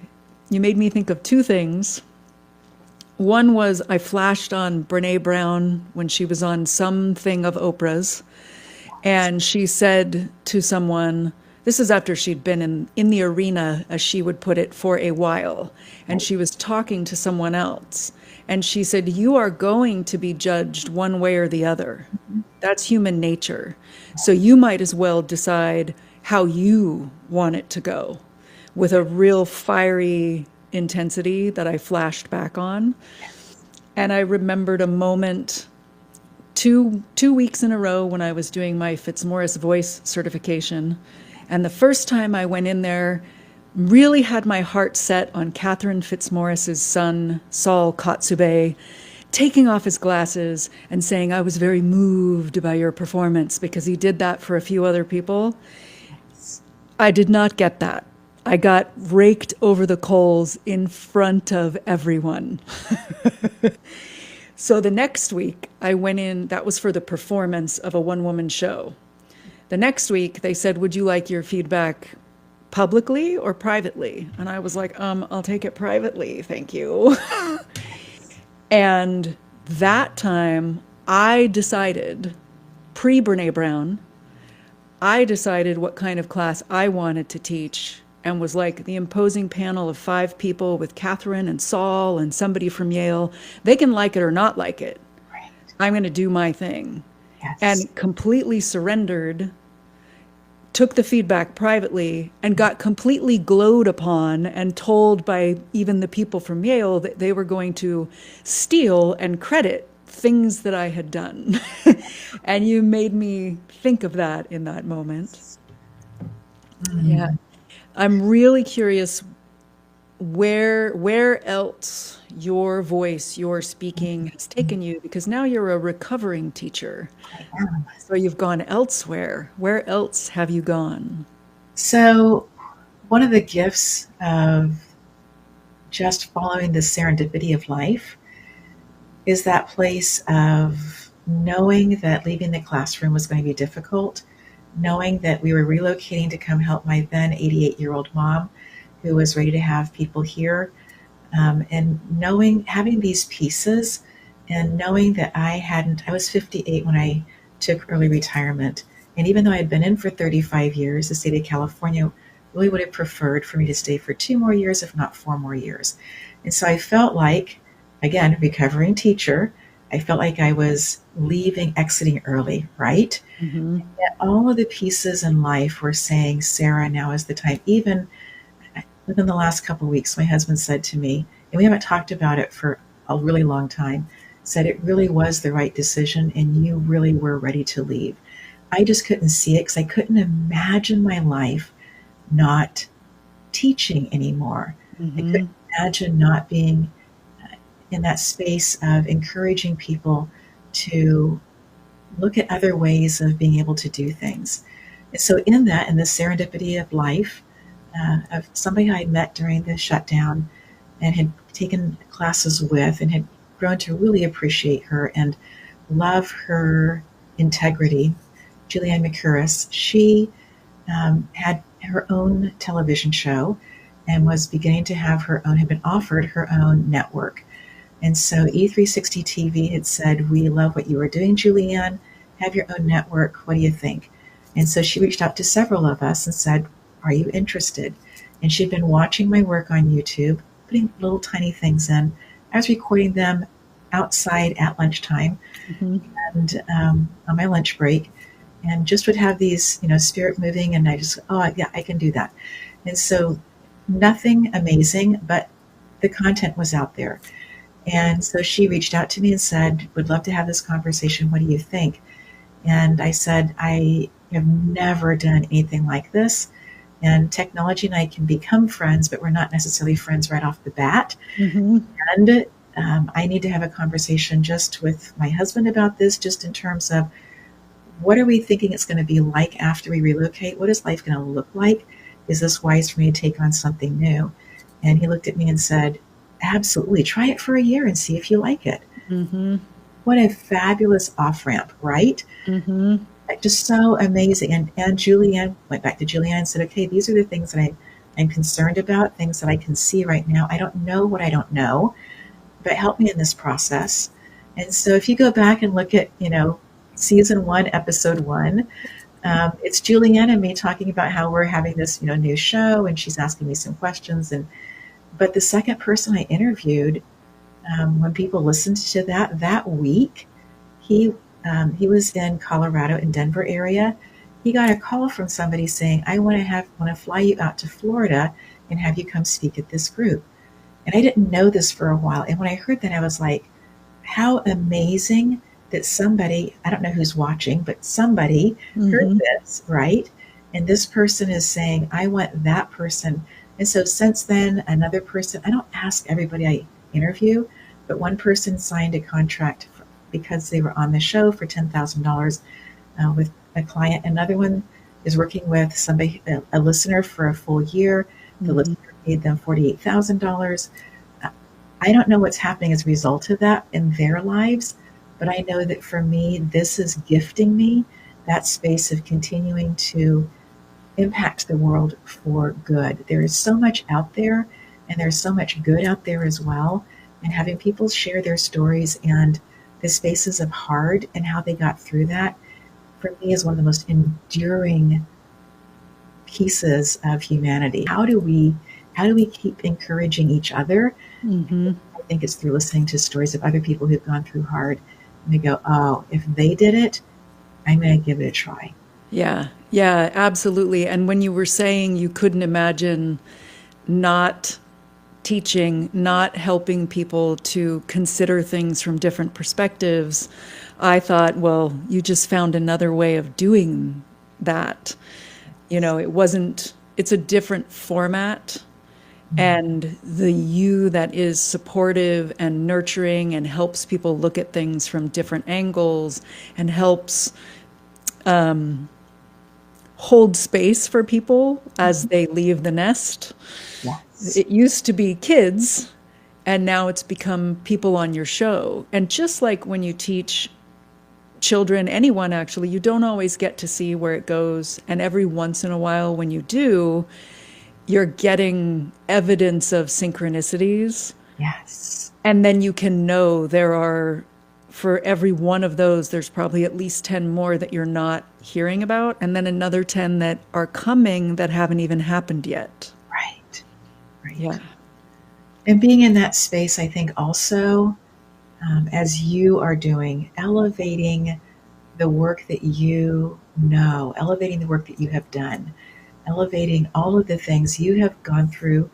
you made me think of 2 things. One was I flashed on Brene Brown when she was on something of Oprah's, and she said to someone, this is after she'd been in the arena, as she would put it, for a while, and she was talking to someone else, and she said, you are going to be judged one way or the other. That's human nature. So you might as well decide how you want it to go, with a real fiery intensity that I flashed back on. And I remembered a moment 2 weeks in a row when I was doing my Fitzmaurice voice certification. And the first time I went in there, really had my heart set on Catherine Fitzmaurice's son, Saul Kotzebue, taking off his glasses and saying, I was very moved by your performance, because he did that for a few other people. I did not get that. I got raked over the coals in front of everyone. So the next week I went in, that was for the performance of a one-woman show. The next week they said, would you like your feedback publicly or privately? And I was like, I'll take it privately, thank you. And that time I decided, pre-Brene Brown, I decided what kind of class I wanted to teach, and was like the imposing panel of 5 people with Catherine and Saul and somebody from Yale. They can like it or not like it. Right. I'm going to do my thing. Yes. And completely surrendered, took the feedback privately, and got completely glowed upon and told by even the people from Yale that they were going to steal and credit things that I had done. And you made me think of that in that moment. Yeah. I'm really curious where else your voice, your speaking has taken you, because now you're a recovering teacher. So you've gone elsewhere. Where else have you gone? So one of the gifts of just following the serendipity of life is that place of knowing that leaving the classroom was going to be difficult, knowing that we were relocating to come help my then 88-year-old mom, who was ready to have people here, and having these pieces, and knowing that I was 58 when I took early retirement, And even though I had been in for 35 years, the state of California really would have preferred for me to stay for 2 more years, if not 4 more years. And so I felt like, again, recovering teacher, I felt like I was exiting early, right? Mm-hmm. Yet all of the pieces in life were saying, Sarah, now is the time. Even within the last couple of weeks, my husband said to me, and we haven't talked about it for a really long time, said it really was the right decision and you really were ready to leave. I just couldn't see it because I couldn't imagine my life not teaching anymore. I Mm-hmm. couldn't imagine not being in that space of encouraging people to look at other ways of being able to do things. And so in the serendipity of life, of somebody I had met during the shutdown and had taken classes with and had grown to really appreciate her and love her integrity, Julianne McCurris, she had her own television show and was beginning to have had been offered her own network. And so E360 TV had said, we love what you are doing, Julianne. Have your own network. What do you think? And so she reached out to several of us and said, are you interested? And she'd been watching my work on YouTube, putting little tiny things in. I was recording them outside at lunchtime Mm-hmm. and on my lunch break, and just would have these, spirit moving. And I just, oh, yeah, I can do that. And so nothing amazing, but the content was out there. And so she reached out to me and said, would love to have this conversation. What do you think? And I said, I have never done anything like this. And technology and I can become friends, but we're not necessarily friends right off the bat. Mm-hmm. And I need to have a conversation just with my husband about this, just in terms of what are we thinking it's going to be like after we relocate? What is life going to look like? Is this wise for me to take on something new? And he looked at me and said, absolutely, try it for a year and see if you like it. Mm-hmm. What a fabulous off-ramp, right? Mm-hmm. Just so amazing. And Julianne went back to Julianne and said, okay, these are the things that I'm concerned about, things that I can see right now. I don't know what I don't know, but help me in this process. And so if you go back and look at, season 1, episode 1, it's Julianne and me talking about how we're having this, new show, and she's asking me some questions. But the second person I interviewed, when people listened to that week, he was in Colorado, in Denver area. He got a call from somebody saying, I want to fly you out to Florida and have you come speak at this group. And I didn't know this for a while. And when I heard that, I was like, how amazing that somebody, I don't know who's watching, but somebody heard this, right? And this person is saying, I want that person. And so since then, another person, I don't ask everybody I interview, but one person signed a contract because they were on the show for $10,000 with a client. Another one is working with somebody, a listener, for a full year. The listener paid them $48,000. I don't know what's happening as a result of that in their lives, but I know that for me, this is gifting me that space of continuing to impact the world for good. There is so much out there, and there's so much good out there as well. And having people share their stories and the spaces of hard and how they got through that, for me, is one of the most enduring pieces of humanity. How do we keep encouraging each other? Mm-hmm. I think it's through listening to stories of other people who've gone through hard, and they go, oh, if they did it, I'm going to give it a try. Yeah, absolutely. And when you were saying you couldn't imagine not teaching, not helping people to consider things from different perspectives, I thought, well, you just found another way of doing that. It's a different format. And the you that is supportive and nurturing and helps people look at things from different angles and helps hold space for people as they leave the nest. Yes. It used to be kids, and now it's become people on your show. And just like when you teach children, anyone actually, you don't always get to see where it goes. And every once in a while, when you do, you're getting evidence of synchronicities. Yes. And then you can know for every one of those, there's probably at least 10 more that you're not hearing about, and then another 10 that are coming that haven't even happened yet. Right. Yeah. And being in that space, I think also, as you are doing, elevating the work that you know, elevating the work that you have done, elevating all of the things you have gone through,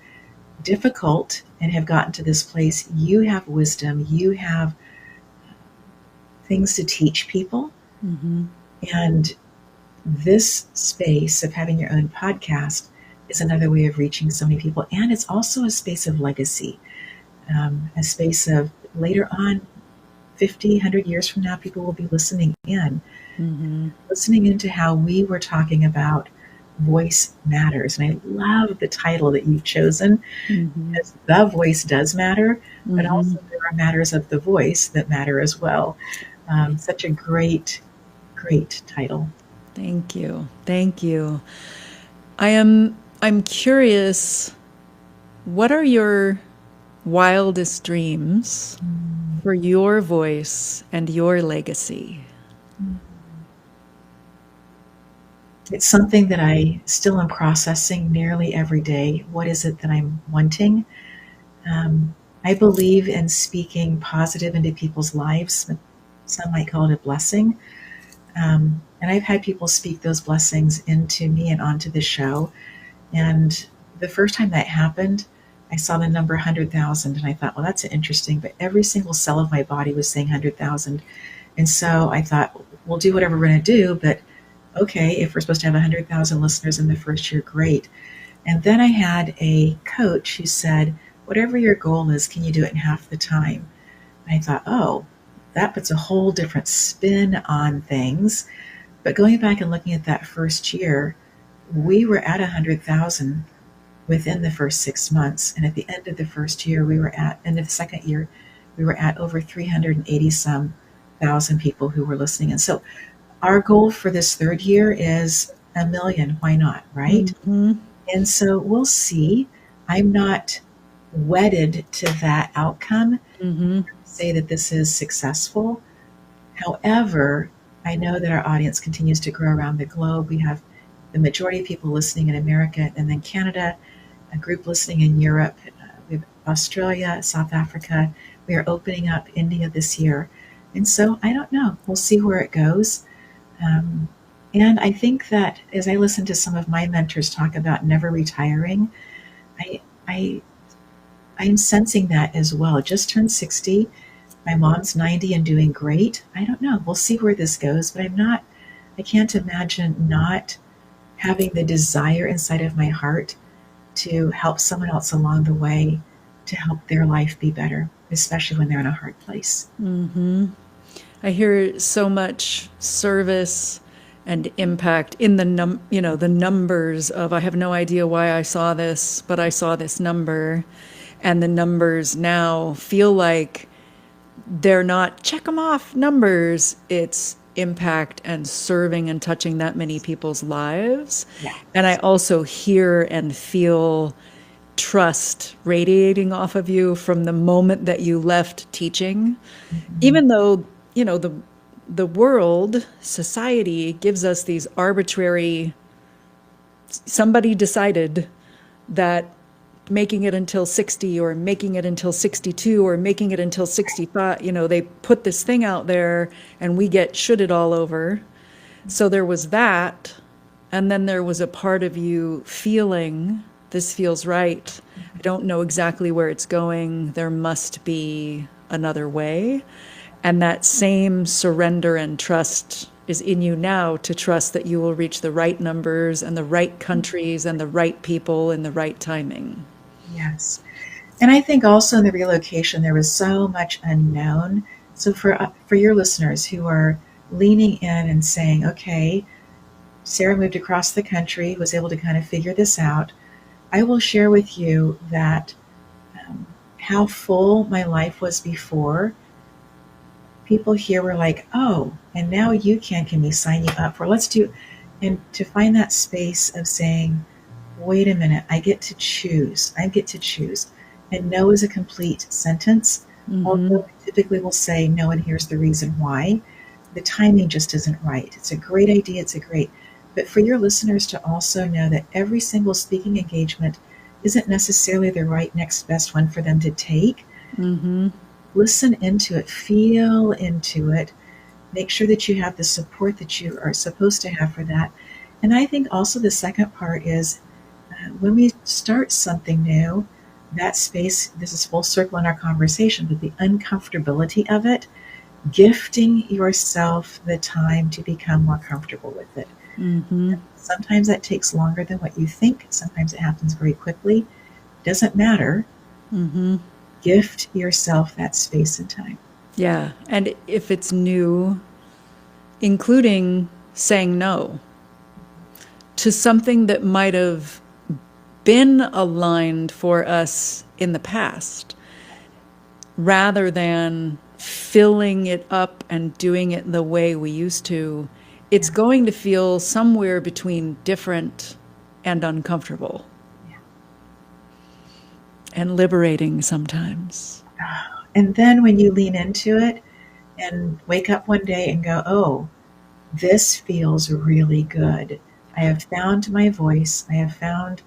difficult, and have gotten to this place. You have wisdom, you have things to teach people. Mm-hmm. And this space of having your own podcast is another way of reaching so many people. And it's also a space of legacy, a space of later on, 50, 100 years from now, people will be listening in, listening into how we were talking about voice matters. And I love the title that you've chosen, because the voice does matter, but also there are matters of the voice that matter as well. Such a great, great title. Thank you. Thank you. I'm curious, what are your wildest dreams for your voice and your legacy? It's something that I still am processing nearly every day. What is it that I'm wanting? I believe in speaking positive into people's lives. Some might call it a blessing. And I've had people speak those blessings into me and onto the show. And the first time that happened, I saw the number 100,000 and I thought, well, that's interesting. But every single cell of my body was saying 100,000. And so I thought, we'll do whatever we're going to do. But okay, if we're supposed to have 100,000 listeners in the first year, great. And then I had a coach who said, whatever your goal is, can you do it in half the time? And I thought, oh, that puts a whole different spin on things. But going back and looking at that first year, we were at 100,000 within the first 6 months. And at the end of the first year, end of the second year, we were at over 380 some thousand people who were listening. And so our goal for this third year is 1 million. Why not, right? And so we'll see. I'm not wedded to that outcome. Say that this is successful. However, I know that our audience continues to grow around the globe. We have the majority of people listening in America, and then Canada, a group listening in Europe, we have Australia, South Africa. We are opening up India this year. And so I don't know. We'll see where it goes. And I think that as I listen to some of my mentors talk about never retiring, I'm sensing that as well. Just turned 60. My mom's 90 and doing great. I don't know. We'll see where this goes, but I can't imagine not having the desire inside of my heart to help someone else along the way, to help their life be better, especially when they're in a hard place. I hear so much service and impact in the the numbers of, I have no idea why I saw this, but I saw this number, and the numbers now feel like they're not check them off numbers. It's impact and serving and touching that many people's lives. Yeah. And I also hear and feel trust radiating off of you from the moment that you left teaching, even though the world, society gives us these arbitrary, somebody decided that making it until 60 or making it until 62 or making it until 65, they put this thing out there and we get shooted all over. So there was that. And then there was a part of you feeling, this feels right. I don't know exactly where it's going. There must be another way. And that same surrender and trust is in you now, to trust that you will reach the right numbers and the right countries and the right people in the right timing. Yes. And I think also in the relocation, there was so much unknown. So for your listeners who are leaning in and saying, okay, Sarah moved across the country, was able to kind of figure this out, I will share with you that how full my life was before. People here were like, oh, and now you can we sign you up for, let's do, and to find that space of saying, wait a minute, I get to choose. And no is a complete sentence, although I typically will say no, and here's the reason why. the timing just isn't right. It's a great idea. But for your listeners to also know that every single speaking engagement isn't necessarily the right next best one for them to take. Mm-hmm. Listen into it, feel into it, make sure that you have the support that you are supposed to have for that. And I think also the second part is when we start something new, that space, this is full circle in our conversation, but the uncomfortability of it, gifting yourself the time to become more comfortable with it. Mm-hmm. Sometimes that takes longer than what you think. Sometimes it happens very quickly. Doesn't matter. Mm-hmm. Gift yourself that space and time. Yeah. And if it's new, including saying no to something that might have been aligned for us in the past, rather than filling it up and doing it the way we used to, it's going to feel somewhere between different and uncomfortable. Yeah. And liberating sometimes. And then when you lean into it and wake up one day and go, oh, this feels really good. I have found my voice. I have found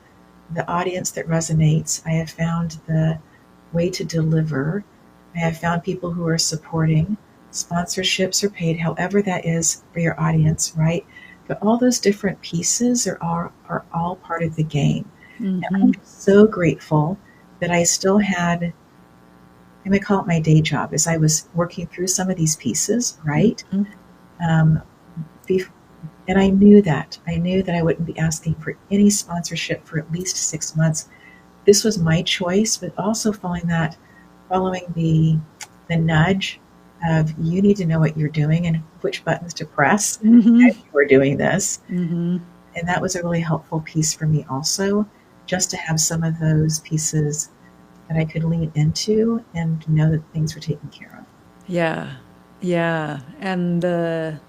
the audience that resonates. I have found the way to deliver. I have found people who are supporting. Sponsorships are paid, however that is for your audience, right? But all those different pieces are all part of the game. Mm-hmm. And I'm so grateful that I still had, I'm going to call it my day job, as I was working through some of these pieces, right? Mm-hmm. And I knew that I wouldn't be asking for any sponsorship for at least 6 months. This was my choice, but also following the nudge of you need to know what you're doing and which buttons to press Mm-hmm. as you were doing this. Mm-hmm. And that was a really helpful piece for me also, just to have some of those pieces that I could lean into and know that things were taken care of. Yeah. Yeah. And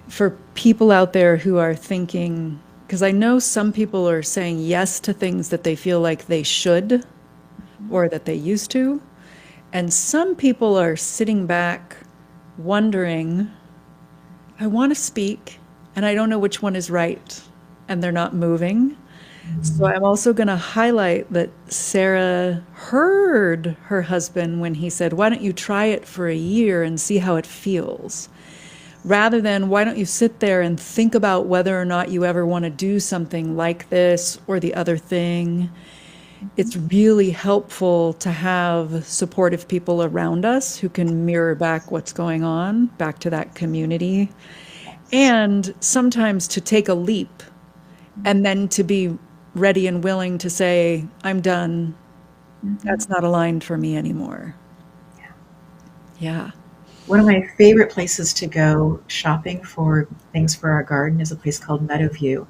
for people out there who are thinking, because I know some people are saying yes to things that they feel like they should or that they used to. And some people are sitting back wondering, I want to speak and I don't know which one is right, and they're not moving. So I'm also going to highlight that Sarah heard her husband when he said, why don't you try it for a year and see how it feels? Rather than, why don't you sit there and think about whether or not you ever want to do something like this or the other thing. It's really helpful to have supportive people around us who can mirror back what's going on, back to that community. And sometimes to take a leap and then to be ready and willing to say, I'm done. That's not aligned for me anymore. Yeah. One of my favorite places to go shopping for things for our garden is a place called Meadowview.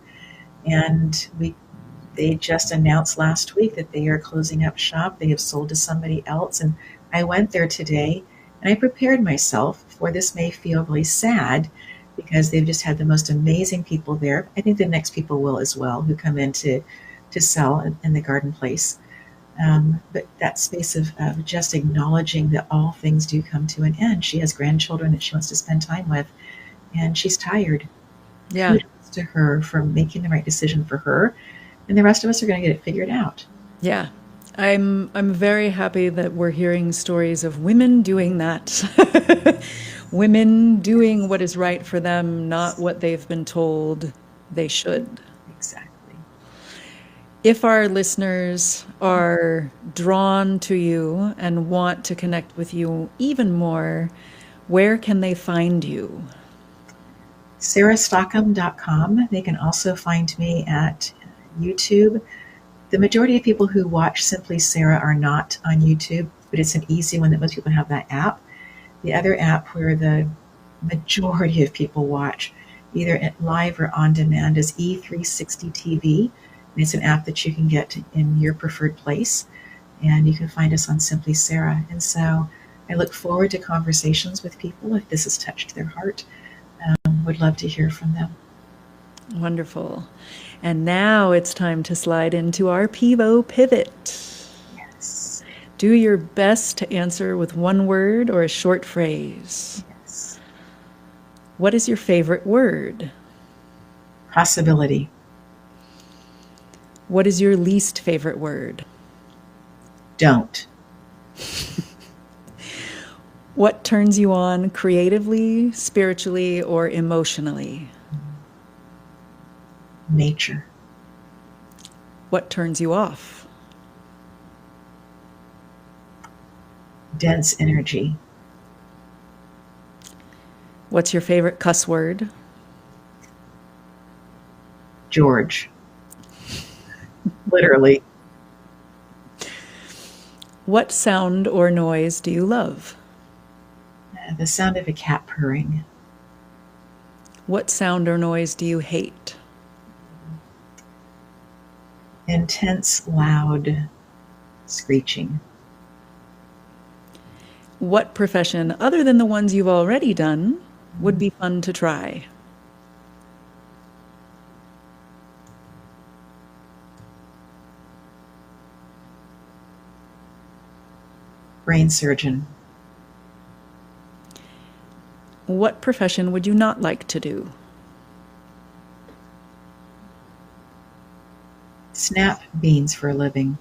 And they just announced last week that they are closing up shop. They have sold to somebody else. And I went there today and I prepared myself for this may feel really sad because they've just had the most amazing people there. I think the next people will as well who come in to sell in the garden place. But that space of just acknowledging that all things do come to an end. She has grandchildren that she wants to spend time with, and she's tired. Yeah. Kudos to her for making the right decision for her, and the rest of us are going to get it figured out. Yeah. I'm very happy that we're hearing stories of women doing that. Women doing what is right for them, not what they've been told they should. Exactly. If our listeners are drawn to you and want to connect with you even more, where can they find you? sarahstockham.com. They can also find me at YouTube. The majority of people who watch Simply Sarah are not on YouTube, but it's an easy one that most people have that app. The other app where the majority of people watch, either live or on demand, is E360 TV. And it's an app that you can get in your preferred place. And you can find us on Simply Sarah. And so I look forward to conversations with people if this has touched their heart. Would love to hear from them. Wonderful. And now it's time to slide into our Pivo pivot. Yes. Do your best to answer with one word or a short phrase. Yes. What is your favorite word? Possibility. What is your least favorite word? Don't. What turns you on creatively, spiritually, or emotionally? Nature. What turns you off? Dense energy. What's your favorite cuss word? George. Literally. What sound or noise do you love? The sound of a cat purring. What sound or noise do you hate? Intense, loud screeching. What profession, other than the ones you've already done, would be fun to try? Brain surgeon. What profession would you not like to do? Snap beans for a living.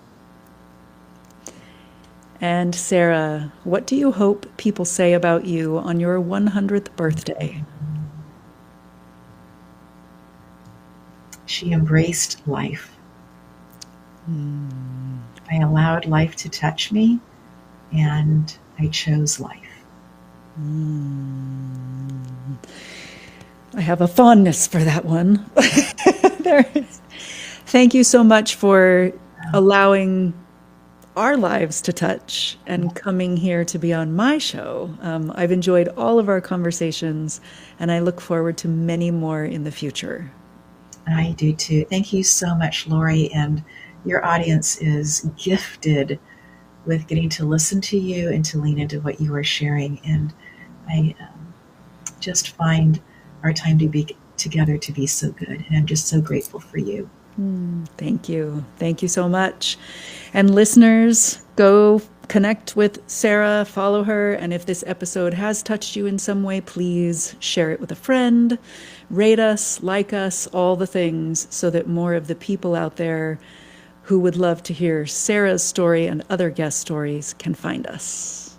And Sarah, what do you hope people say about you on your 100th birthday? She embraced life. I allowed life to touch me, and I chose life. I have a fondness for that one. Thank you so much for allowing our lives to touch and coming here to be on my show. I've enjoyed all of our conversations, and I look forward to many more in the future. I do too. Thank you so much, Lori, and your audience is gifted with getting to listen to you and to lean into what you are sharing. And I just find our time to be together to be so good. And I'm just so grateful for you. Thank you. Thank you so much. And listeners, go connect with Sarah, follow her. And if this episode has touched you in some way, please share it with a friend, rate us, like us, all the things, so that more of the people out there who would love to hear Sarah's story and other guest stories can find us.